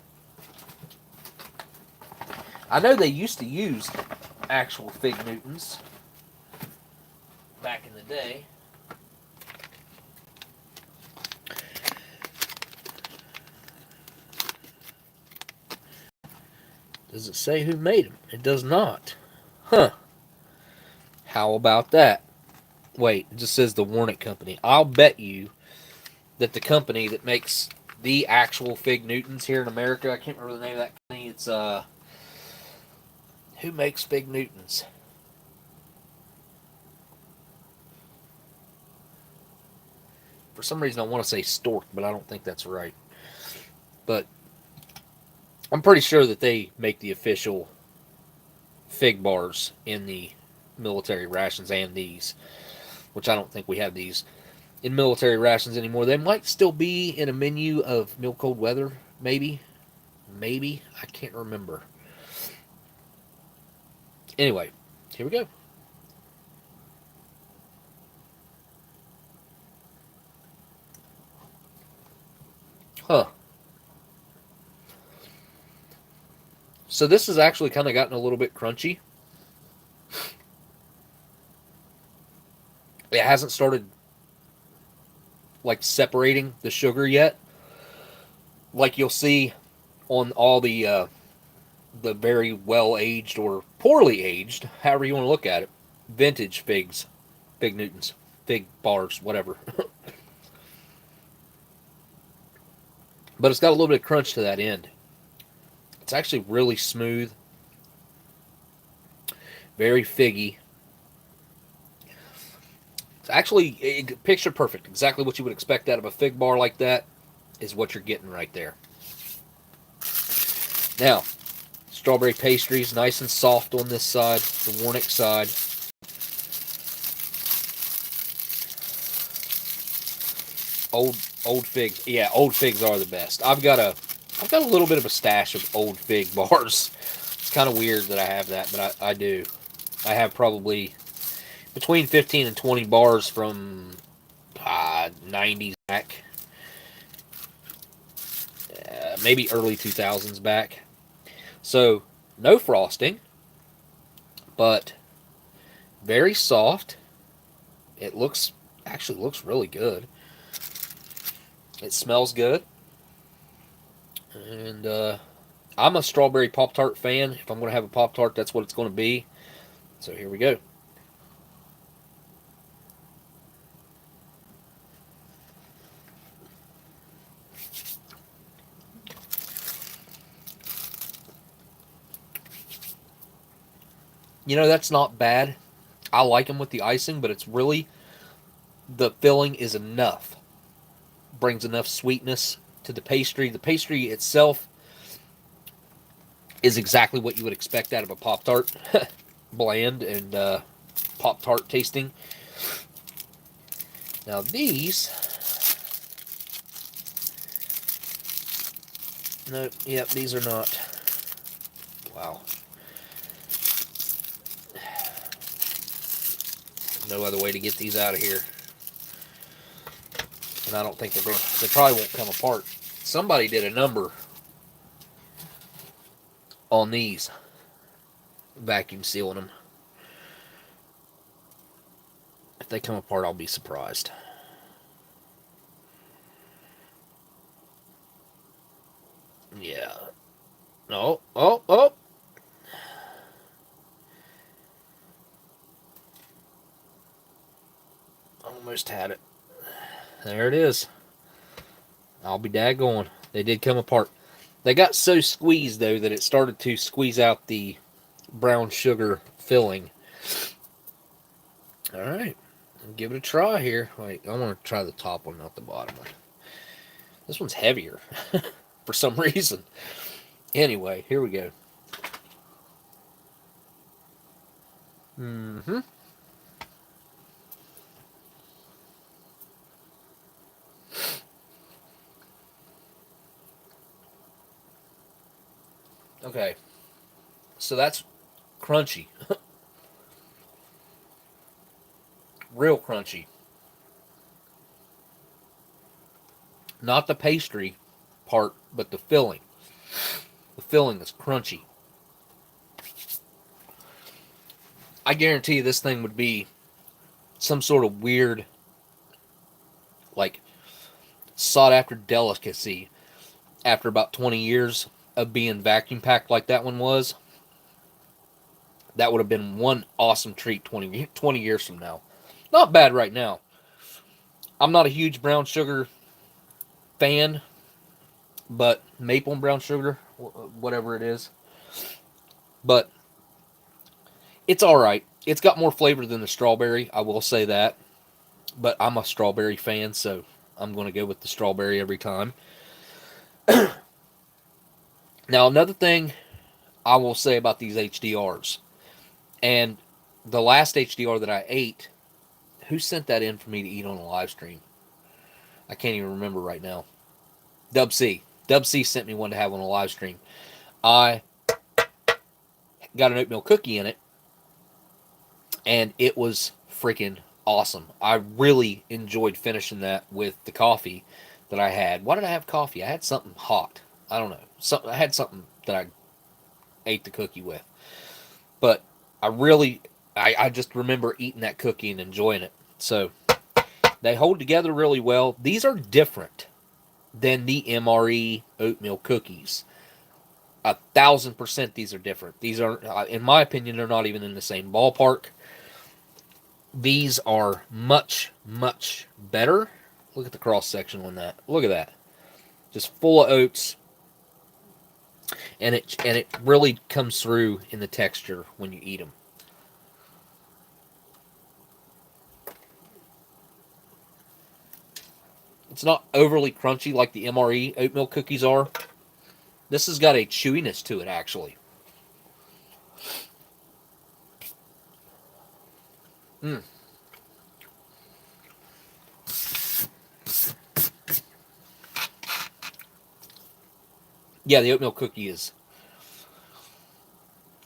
I know they used to use actual Fig Newtons back in the day. Does it say who made them? It does not. Huh. How about that? Wait, it just says the Warnick Company. I'll bet you that the company that makes the actual Fig Newtons here in America, I can't remember the name of that company. It's, who makes Fig Newtons? For some reason I want to say Stork, but I don't think that's right. But I'm pretty sure that they make the official fig bars in the military rations and these, which I don't think we have these in military rations anymore. They might still be in a menu of Milk Cold Weather, maybe. Maybe. I can't remember. Anyway, here we go. Huh. So this has actually kind of gotten a little bit crunchy. It hasn't started like separating the sugar yet, like you'll see on all the very well aged or poorly aged, however you want to look at it, vintage figs, Fig Newtons, fig bars, whatever. But it's got a little bit of crunch to that end. It's actually really smooth, very figgy. It's actually picture perfect. Exactly what you would expect out of a fig bar like that is what you're getting right there. Now, strawberry pastries, nice and soft on this side, the Warnick side. Old figs. Yeah, old figs are the best. I've got a I've got a little bit of a stash of old fig bars. It's kind of weird that I have that, but I do. I have probably between 15 and 20 bars from 90s back, maybe early 2000s back. So, no frosting, but very soft. It actually looks really good. It smells good. And I'm a strawberry Pop Tart fan. If I'm going to have a Pop Tart, that's what it's going to be. So here we go. You know, that's not bad. I like them with the icing, but it's really the filling is enough. Brings enough sweetness to the pastry. The pastry itself is exactly what you would expect out of a Pop Tart. Bland and Pop Tart tasting. Now these, no, yep, these are not. Wow. No other way to get these out of here. And I don't think they probably won't come apart. Somebody did a number on these, vacuum sealing them. If they come apart, I'll be surprised. Yeah. Oh, oh, oh. Almost had it. There it is. I'll be daggone. They did come apart. They got so squeezed, though, that it started to squeeze out the brown sugar filling. Alright. Give it a try here. Wait, I want to try the top one, not the bottom one. This one's heavier for some reason. Anyway, here we go. Mm-hmm. Okay. So that's crunchy. Real crunchy. Not the pastry part, but the filling. The filling is crunchy. I guarantee you this thing would be some sort of weird, like, sought after delicacy after about 20 years of being vacuum packed like that one was. That would have been one awesome treat 20 years from now. Not bad right now. I'm not a huge brown sugar fan, but maple and brown sugar, whatever it is. But it's alright. It's got more flavor than the strawberry, I will say that. But I'm a strawberry fan, so I'm going to go with the strawberry every time. Now, another thing I will say about these HDRs, and the last HDR that I ate, who sent that in for me to eat on a live stream? I can't even remember right now. Dub C. Dub C sent me one to have on a live stream. I got an oatmeal cookie in it, and it was freaking awesome. I really enjoyed finishing that with the coffee that I had. Why did I have coffee? I had something hot. I don't know. I had something that I ate the cookie with. But I just remember eating that cookie and enjoying it. So they hold together really well. These are different than the MRE oatmeal cookies. 1,000% these are different. These are, in my opinion, they're not even in the same ballpark. These are much, much better. Look at the cross section on that. Look at that. Just full of oats. And it really comes through in the texture when you eat them. It's not overly crunchy like the MRE oatmeal cookies are. This has got a chewiness to it, actually. Mm. Yeah, the oatmeal cookie is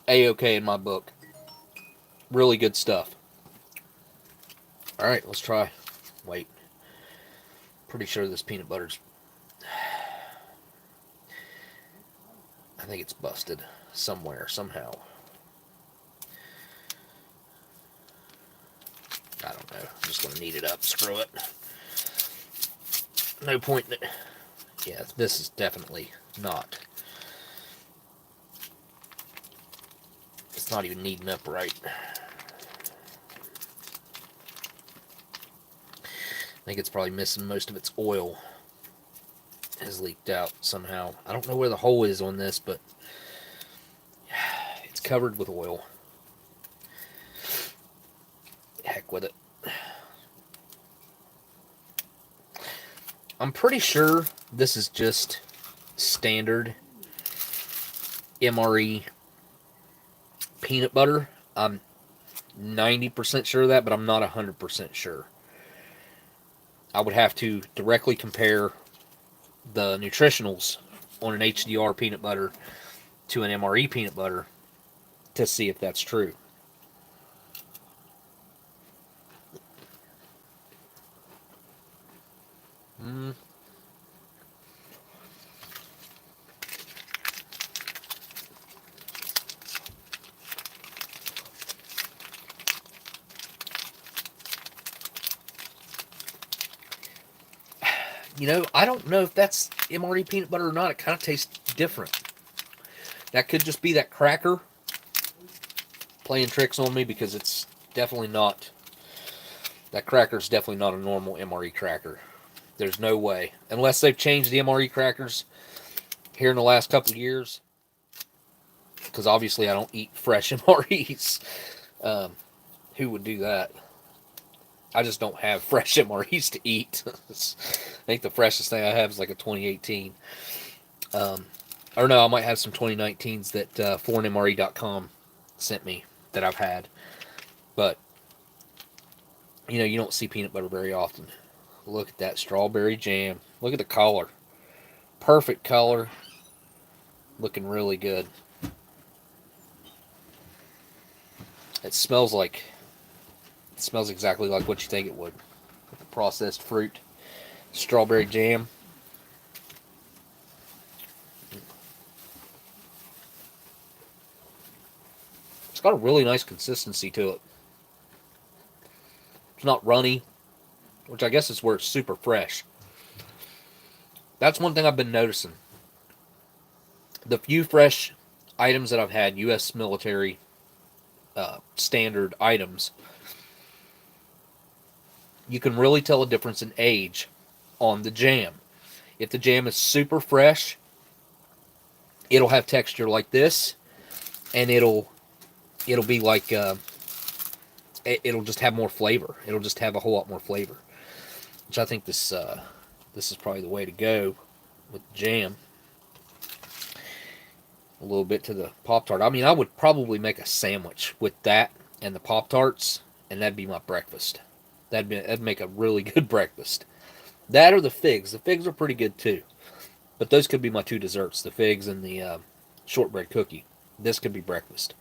A-okay in my book. Really good stuff. All right, let's try. Wait. Pretty sure this peanut butter's... I think it's busted somewhere, somehow. I don't know. I'm just going to knead it up. Screw it. No point in it. Yeah, this is definitely not. It's not even kneading up right. I think it's probably missing most of its oil. Has leaked out somehow. I don't know where the hole is on this, but it's covered with oil. Heck with it. I'm pretty sure this is just standard MRE peanut butter. I'm 90% sure of that, but I'm not 100% sure. I would have to directly compare the nutritionals on an HDR peanut butter to an MRE peanut butter to see if that's true. You know, I don't know if that's MRE peanut butter or not. It kind of tastes different. That could just be that cracker playing tricks on me, because it's definitely not. That cracker's definitely not a normal MRE cracker. There's no way. Unless they've changed the MRE crackers here in the last couple of years. Because obviously I don't eat fresh MREs. Who would do that? I just don't have fresh MREs to eat. I think the freshest thing I have is like a 2018. Or no, I might have some 2019s that foreignmre.com sent me that I've had. But, you know, you don't see peanut butter very often. Look at that strawberry jam. Look at the color. Perfect color. Looking really good. It smells exactly like what you think it would. The processed fruit, strawberry jam. It's got a really nice consistency to it. It's not runny, which I guess is where it's super fresh. That's one thing I've been noticing. The few fresh items that I've had, U.S. military standard items, you can really tell a difference in age on the jam. If the jam is super fresh, it'll have texture like this, and it'll be like it'll just have more flavor. It'll just have a whole lot more flavor, which I think this is probably the way to go with jam. A little bit to the Pop-Tart. I mean, I would probably make a sandwich with that and the Pop-Tarts, and that'd be my breakfast. That'd make a really good breakfast. That or the figs. The figs are pretty good too. But those could be my two desserts, the figs and the shortbread cookie. This could be breakfast.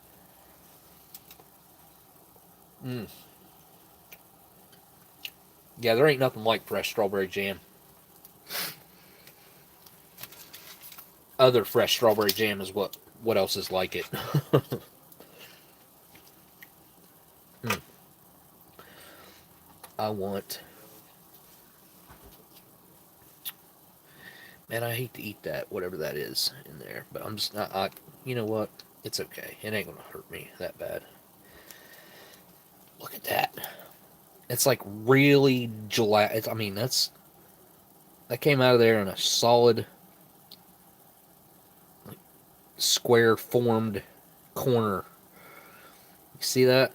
Yeah, there ain't nothing like fresh strawberry jam. Other fresh strawberry jam is what else is like it. I want... Man, I hate to eat that, whatever that is in there. But I'm just not... you know what? It's okay. It ain't going to hurt me that bad. Look at that. It's like really gelatinous. I mean, that came out of there in a solid, like, square formed corner. You see that?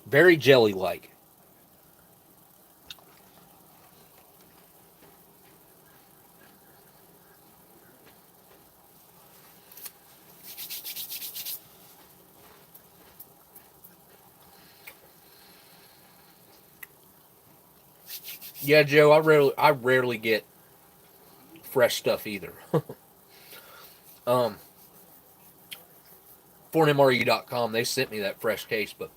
Very jelly like. Yeah, Joe, I rarely get fresh stuff either. um, for MRE.com, they sent me that fresh case, but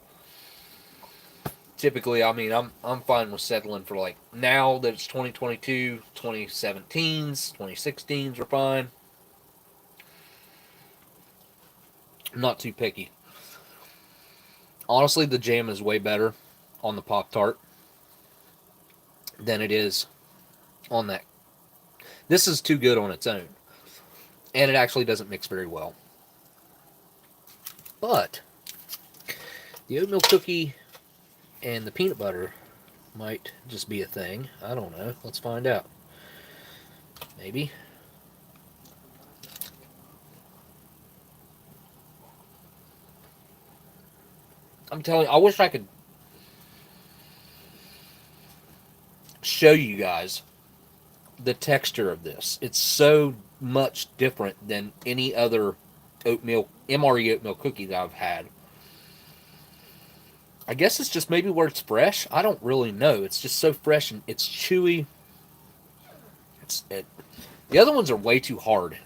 typically, I mean, I'm fine with settling for like now that it's 2022, 2017s, 2016s are fine. I'm not too picky. Honestly, the jam is way better on the Pop Tart than it is on that. This is too good on its own, and it actually doesn't mix very well. But the oatmeal cookie and the peanut butter might just be a thing. I don't know. Let's find out. Maybe. I'm telling you, I wish I could show you guys the texture of this. It's so much different than any other oatmeal MRE oatmeal cookie that I've had. I guess it's just maybe where it's fresh. I don't really know. It's just so fresh and it's chewy. The other ones are way too hard.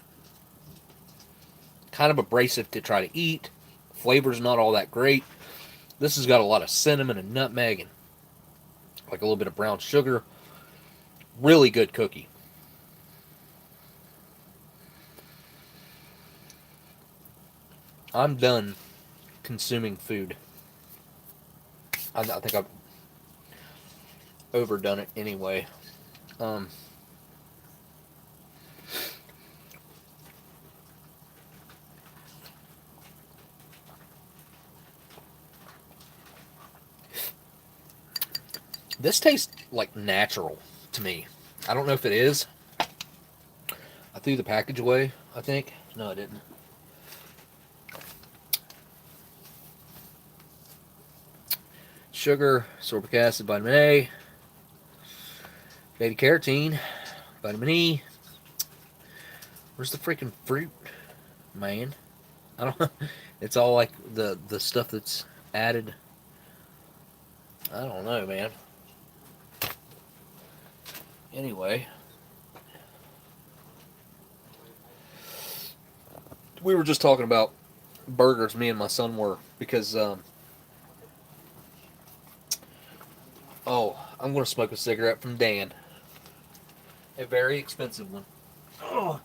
Kind of abrasive to try to eat. Flavor's not all that great. This has got a lot of cinnamon and nutmeg and like a little bit of brown sugar. Really good cookie. I'm done consuming food. I think I've overdone it anyway. This tastes like natural to me. I don't know if it is. I threw the package away, I think. No, I didn't. Sugar, sorbic acid, vitamin A, beta carotene, vitamin E. Where's the freaking fruit, man? I don't know. It's all like the stuff that's added. I don't know, man. Anyway, we were just talking about burgers. Me and my son were because I'm gonna smoke a cigarette from Dan, a very expensive one. Oh,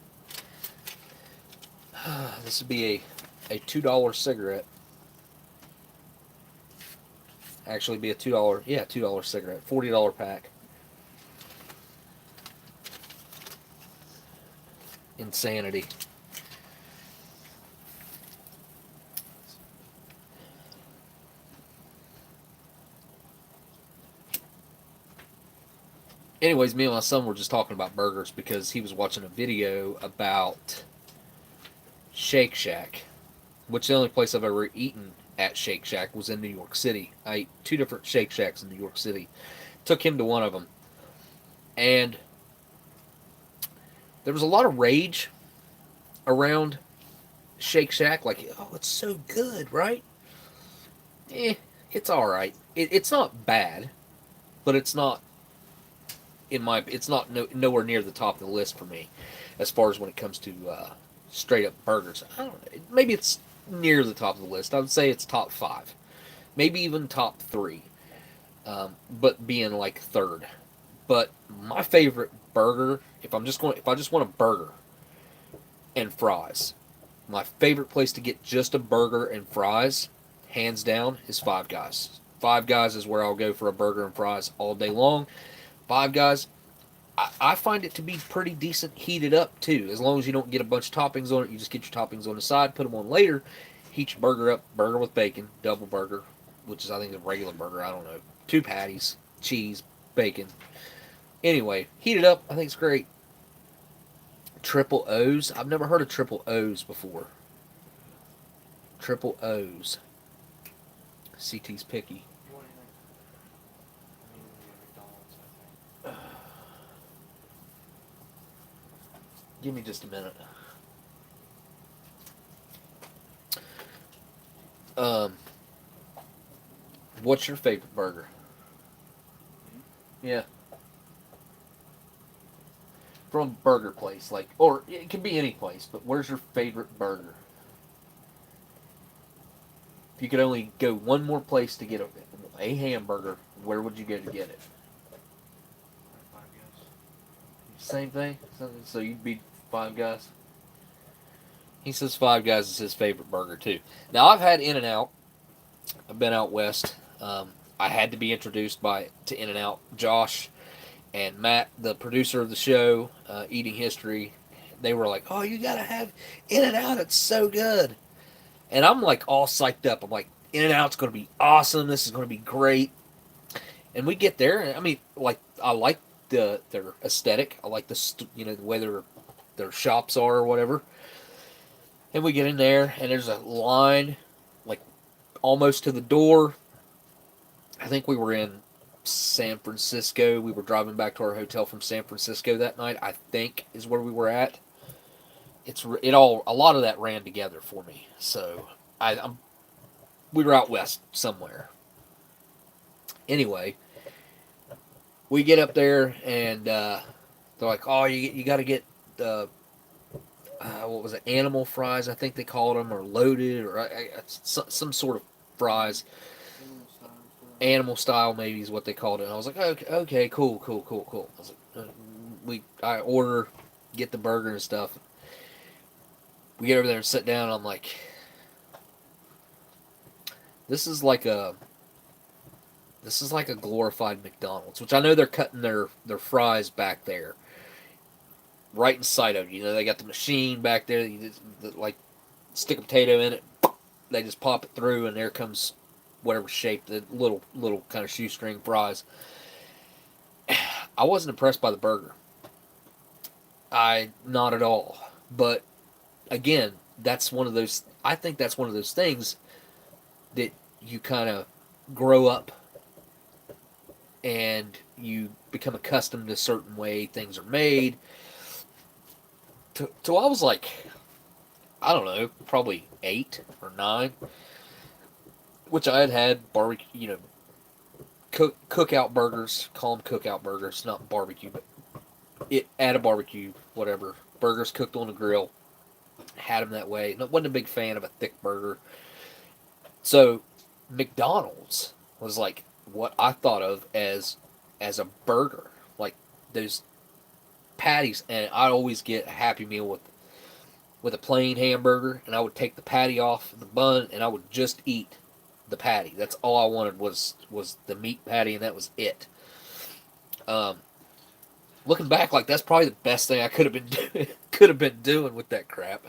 this would be a $2 cigarette. Actually, be a $2 cigarette, $40 pack. Insanity. Anyways, me and my son were just talking about burgers because he was watching a video about Shake Shack, which the only place I've ever eaten at Shake Shack was in New York City. I ate 2 different Shake Shacks in New York City. Took him to one of them. And there was a lot of rage around Shake Shack. Like, oh, it's so good, right? It's alright. It's not bad, but it's not it's not nowhere near the top of the list for me as far as when it comes to straight up burgers. I don't know. Maybe it's near the top of the list. I would say it's top 5, maybe even top 3, but being like third. But my favorite burger, if I just want a burger and fries, my favorite place to get just a burger and fries, hands down, is Five Guys. Five Guys is where I'll go for a burger and fries all day long. Five Guys, I find it to be pretty decent heated up too. As long as you don't get a bunch of toppings on it, you just get your toppings on the side, put them on later. Heat your burger up, burger with bacon, double burger, which is I think a regular burger. I don't know, 2 patties, cheese, bacon. Anyway, heat it up. I think it's great. Triple O's. I've never heard of Triple O's before. Triple O's. CT's picky. Give me just a minute. What's your favorite burger? Yeah. from a burger place, like, or it can be any place, but where's your favorite burger? If you could only go one more place to get a hamburger, where would you go to get it? Five Guys. Same thing? So you'd be Five Guys? He says Five Guys is his favorite burger, too. Now, I've had In-N-Out. I've been out west. I had to be introduced to In-N-Out. Josh and Matt, the producer of the show, Eating History, they were like, "Oh, you gotta have In-N-Out. It's so good." And I'm like all psyched up. I'm like, In-N-Out's going to be awesome. This is going to be great. And we get there, and I mean, like, I like their aesthetic. I like the way their shops are or whatever. And we get in there, and there's a line, like, almost to the door. I think we were in San Francisco. We were driving back to our hotel from San Francisco that night, I think, is where we were at. A lot of that ran together for me. So, we were out west somewhere. Anyway, we get up there, and they're like, "Oh, you got to get the what was it, animal fries? I think they called them, or loaded, or some sort of fries, animal style maybe is what they called it." And I was like, "Okay, cool." I was like, I order, get the burger and stuff. We get over there and sit down. And I'm like, this is like a glorified McDonald's, which I know they're cutting their fries back there, right in sight of you. You know, they got the machine back there. You just, like, stick a potato in it, they just pop it through, and there comes whatever shape, the little kind of shoestring fries. I wasn't impressed by the burger. Not at all. But again, that's one of those. I think that's one of those things that you kind of grow up and you become accustomed to a certain way things are made. So I was like, I don't know, probably 8 or 9, which I had barbecue, cookout burgers. Call them cookout burgers, not barbecue, but at a barbecue, whatever. Burgers cooked on a grill. Had them that way. Wasn't a big fan of a thick burger. So McDonald's was like what I thought of as a burger, like those patties. And I'd always get a Happy Meal with a plain hamburger, and I would take the patty off the bun, and I would just eat the patty. That's all I wanted was the meat patty, and that was it. Looking back, like, that's probably the best thing I could have been doing with that crap.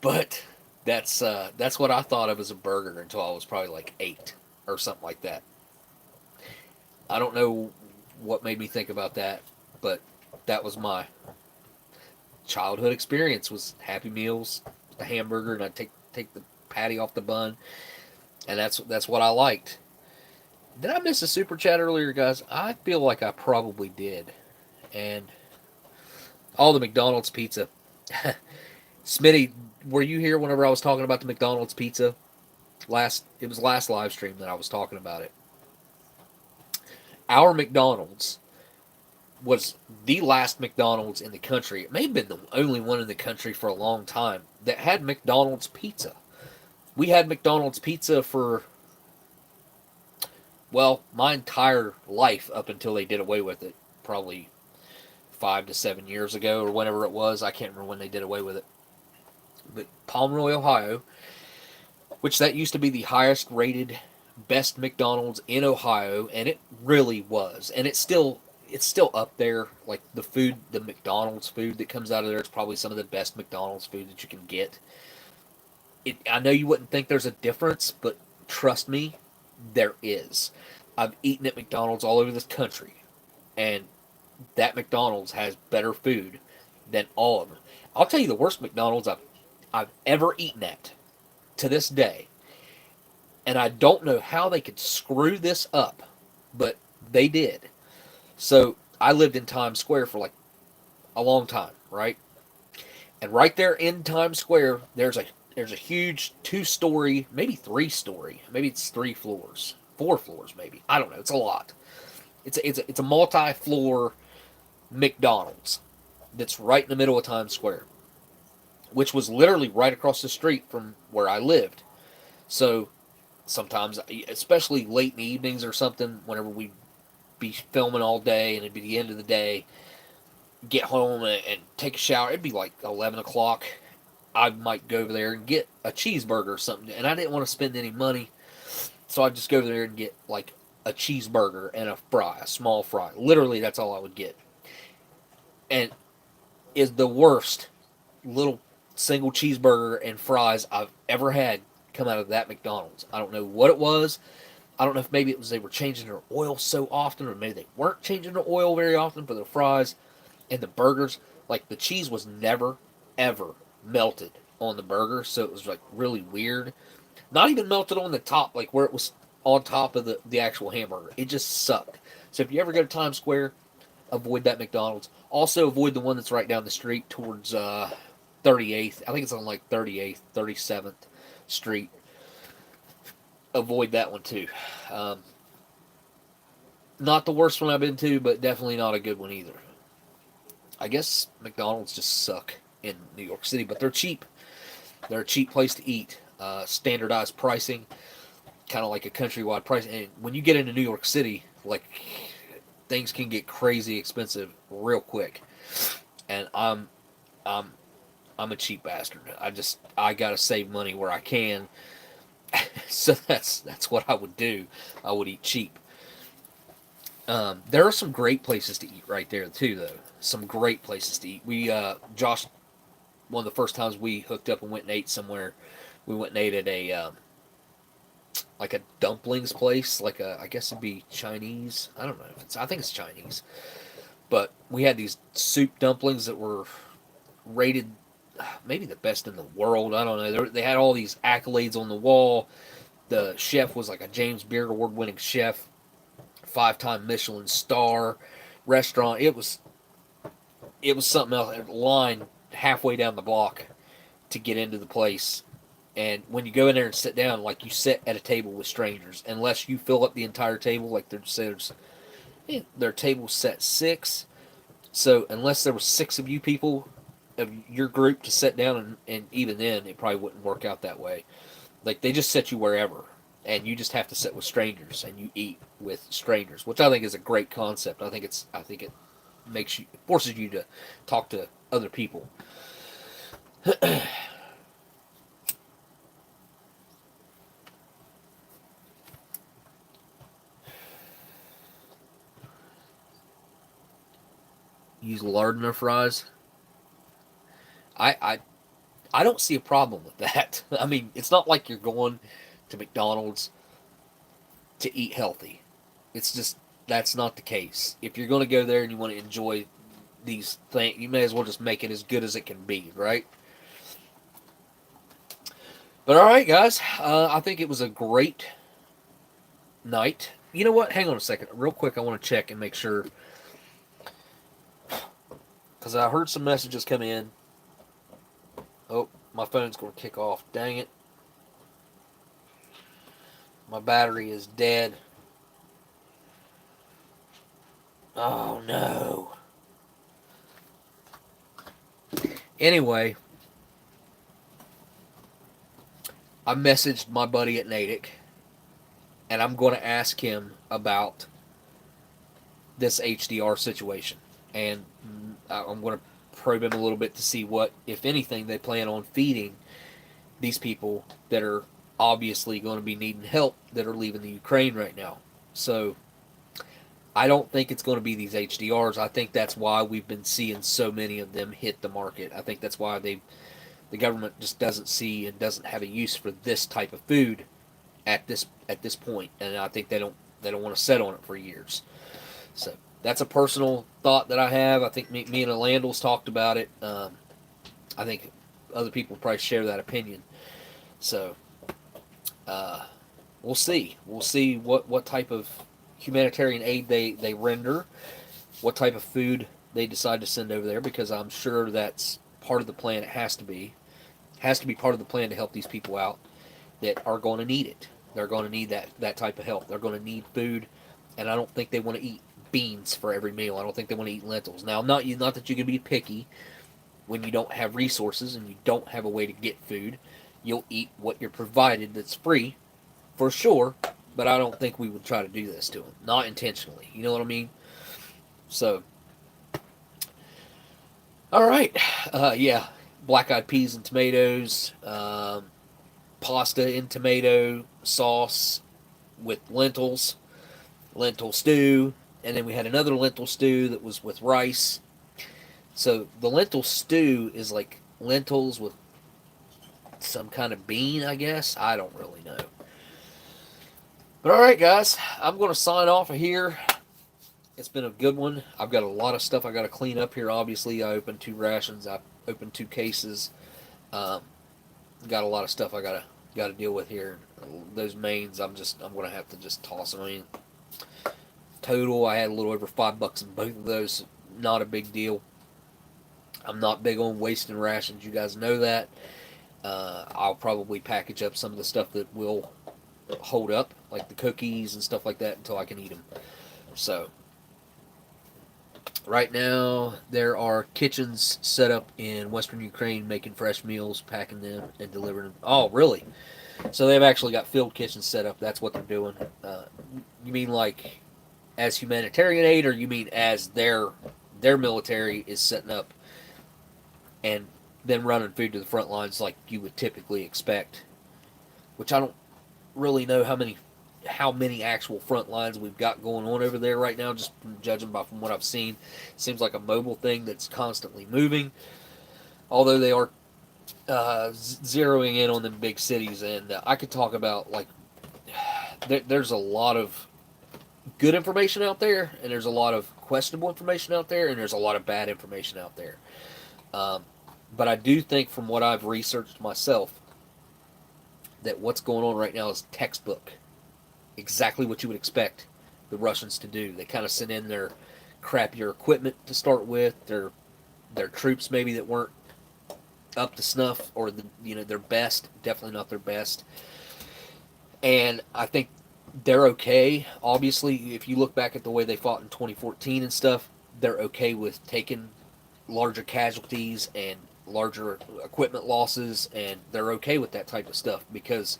But that's what I thought of as a burger until I was probably like 8 or something like that. I don't know what made me think about that, but that was my childhood experience, was Happy Meals, the hamburger, and I'd take the patty off the bun, and that's what I liked. Did I miss a super chat earlier, guys? I feel like I probably did. And all the McDonald's pizza. Smitty, were you here whenever I was talking about the McDonald's pizza? It was last live stream that I was talking about it. Our McDonald's was the last McDonald's in the country. It may have been the only one in the country for a long time that had McDonald's pizza. We had McDonald's pizza for, well, my entire life up until they did away with it. Probably 5 to 7 years ago or whenever it was. I can't remember when they did away with it. But Pomeroy, Ohio, which that used to be the highest rated, best McDonald's in Ohio, and it really was. And it's still up there. Like, the McDonald's food that comes out of there is probably some of the best McDonald's food that you can get. I know you wouldn't think there's a difference, but trust me, there is. I've eaten at McDonald's all over this country, and that McDonald's has better food than all of them. I'll tell you the worst McDonald's I've ever eaten at to this day, and I don't know how they could screw this up, but they did. So I lived in Times Square for like a long time, right? And right there in Times Square, there's a huge 2-story, maybe 3-story, maybe it's 3 floors, 4 floors, maybe. I don't know. It's a lot. It's a multi-floor McDonald's that's right in the middle of Times Square, which was literally right across the street from where I lived. So sometimes, especially late in the evenings or something, whenever we'd be filming all day and it'd be the end of the day, get home and take a shower, it'd be like 11 o'clock. I might go over there and get a cheeseburger or something, and I didn't want to spend any money, so I'd just go over there and get like a cheeseburger and a fry, a small fry. Literally, that's all I would get. And is the worst little single cheeseburger and fries I've ever had come out of that McDonald's. I don't know what it was. I don't know if maybe it was they were changing their oil so often, or maybe they weren't changing the oil very often for their fries and the burgers. Like the cheese was never, ever melted on the burger, so it was like really weird. Not even melted on the top, like where it was on top of the actual hamburger. It just sucked. So if you ever go to Times Square, avoid that McDonald's. Also avoid the one that's right down the street towards 38th. I think it's on like 38th, 37th Street. Avoid that one too. Not the worst one I've been to, but definitely not a good one either. I guess McDonald's just suck in New York City, but they're cheap. They're a cheap place to eat. Standardized pricing, kind of like a countrywide price. And when you get into New York City, like things can get crazy expensive real quick. And I'm I'm a cheap bastard. I gotta save money where I can. So that's what I would do. I would eat cheap. There are some great places to eat right there too, though. Some great places to eat. Josh, one of the first times we hooked up and went and ate somewhere, we went and ate at a like a dumplings place, I guess it'd be Chinese. I don't know. I think it's Chinese. But we had these soup dumplings that were rated maybe the best in the world. I don't know. They had all these accolades on the wall. The chef was like a James Beard Award winning chef, 5-time Michelin star restaurant. It was something else. A line halfway down the block to get into the place. And when you go in there and sit down, like you sit at a table with strangers, unless you fill up the entire table, like their table set 6. So unless there were 6 of you people of your group to sit down, and even then, it probably wouldn't work out that way. Like they just set you wherever, and you just have to sit with strangers, and you eat with strangers, which I think is a great concept. I think it forces you to talk to other people. Use lard in their fries. I, I I don't see a problem with that. I mean, it's not like you're going to McDonald's to eat healthy. It's just that's not the case. If you're going to go there and you want to enjoy these things, you may as well just make it as good as it can be, right? But all right, guys, I think it was a great night. You know what? Hang on a second, real quick. I want to check and make sure because I heard some messages come in. Oh, my phone's going to kick off. Dang it. My battery is dead. Oh, no. Anyway, I messaged my buddy at Natick, and I'm going to ask him about this HDR situation. And I'm going to probe him a little bit to see what, if anything, they plan on feeding these people that are obviously going to be needing help that are leaving the Ukraine right now. So I don't think it's going to be these HDRs. I think that's why we've been seeing so many of them hit the market. I think that's why the government just doesn't see and doesn't have a use for this type of food at this point, and I think they don't want to sit on it for years. So that's a personal thought that I have. I think me and Alandals talked about it. I think other people probably share that opinion. So we'll see. We'll see what type of humanitarian aid they render, what type of food they decide to send over there, because I'm sure that's part of the plan. It has to be part of the plan to help these people out that are going to need it. They're going to need that type of help. They're going to need food, and I don't think they want to eat beans for every meal. I don't think they want to eat lentils. Now, not that you can be picky when you don't have resources and you don't have a way to get food. You'll eat what you're provided that's free, for sure. But I don't think we would try to do this to them. Not intentionally. You know what I mean? So, all right. Yeah. Black-eyed peas and tomatoes. Pasta in tomato sauce with lentils. Lentil stew. And then we had another lentil stew that was with rice. So the lentil stew is like lentils with some kind of bean, I guess. I don't really know. But all right, guys, I'm going to sign off of here. It's been a good one. I've got a lot of stuff I got to clean up here. Obviously, I opened 2 rations. I opened 2 cases. Got a lot of stuff I got to deal with here. Those mains, I'm going to have to just toss them. I mean, total, I had a little over $5 in both of those. Not a big deal. I'm not big on wasting rations. You guys know that. I'll probably package up some of the stuff that will hold up, like the cookies and stuff like that, until I can eat them. So, right now, there are kitchens set up in Western Ukraine making fresh meals, packing them, and delivering them. Oh, really? So they've actually got field kitchens set up. That's what they're doing. You mean like as humanitarian aid, or you mean as their military is setting up and then running food to the front lines like you would typically expect? Which I don't really know how many actual front lines we've got going on over there right now, just judging from what I've seen. Seems like a mobile thing that's constantly moving, although they are zeroing in on the big cities. And I could talk about, like, there's a lot of good information out there, and there's a lot of questionable information out there, and there's a lot of bad information out there. But I do think, from what I've researched myself, that what's going on right now is textbook. Exactly what you would expect the Russians to do. They kind of sent in their crappier equipment to start with, their troops maybe that weren't up to snuff, or their best, definitely not their best. And I think they're okay. Obviously, if you look back at the way they fought in 2014 and stuff, they're okay with taking larger casualties and larger equipment losses, and they're okay with that type of stuff because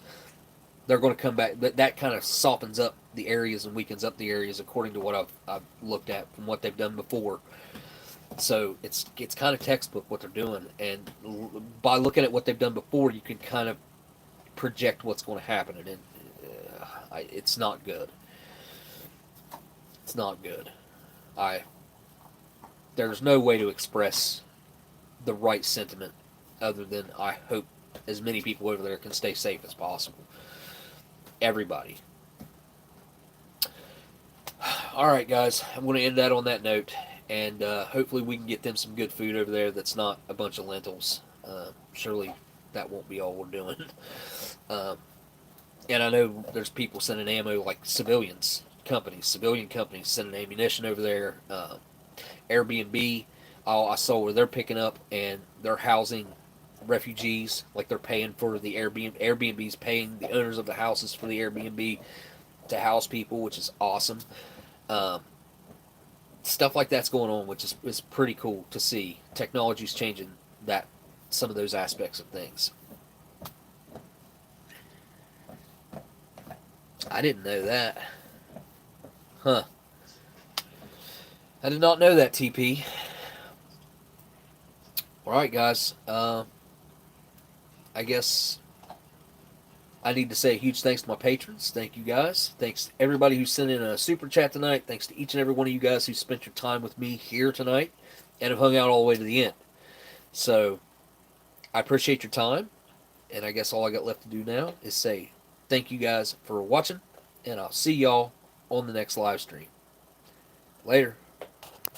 they're going to come back. That kind of softens up the areas and weakens up the areas, according to what I've looked at from what they've done before. So it's kind of textbook what they're doing, and by looking at what they've done before, you can kind of project what's going to happen, and it's not good. It's not good. There's no way to express the right sentiment other than I hope as many people over there can stay safe as possible. Everybody. Alright, guys, I'm going to end that on that note, and hopefully we can get them some good food over there that's not a bunch of lentils. Surely that won't be all we're doing. And I know there's people sending ammo, like civilian companies sending ammunition over there. Airbnb, I saw where they're picking up and they're housing refugees, like they're paying for the Airbnb's paying the owners of the houses for the Airbnb to house people, which is awesome. Stuff like that's going on, which is pretty cool to see. Technology's changing some of those aspects of things. I didn't know that. Huh. I did not know that, TP. Alright, guys. I guess I need to say a huge thanks to my patrons. Thank you, guys. Thanks to everybody who sent in a super chat tonight. Thanks to each and every one of you guys who spent your time with me here tonight and have hung out all the way to the end. So, I appreciate your time. And I guess all I got left to do now is say thank you guys for watching. And I'll see y'all on the next live stream. Later.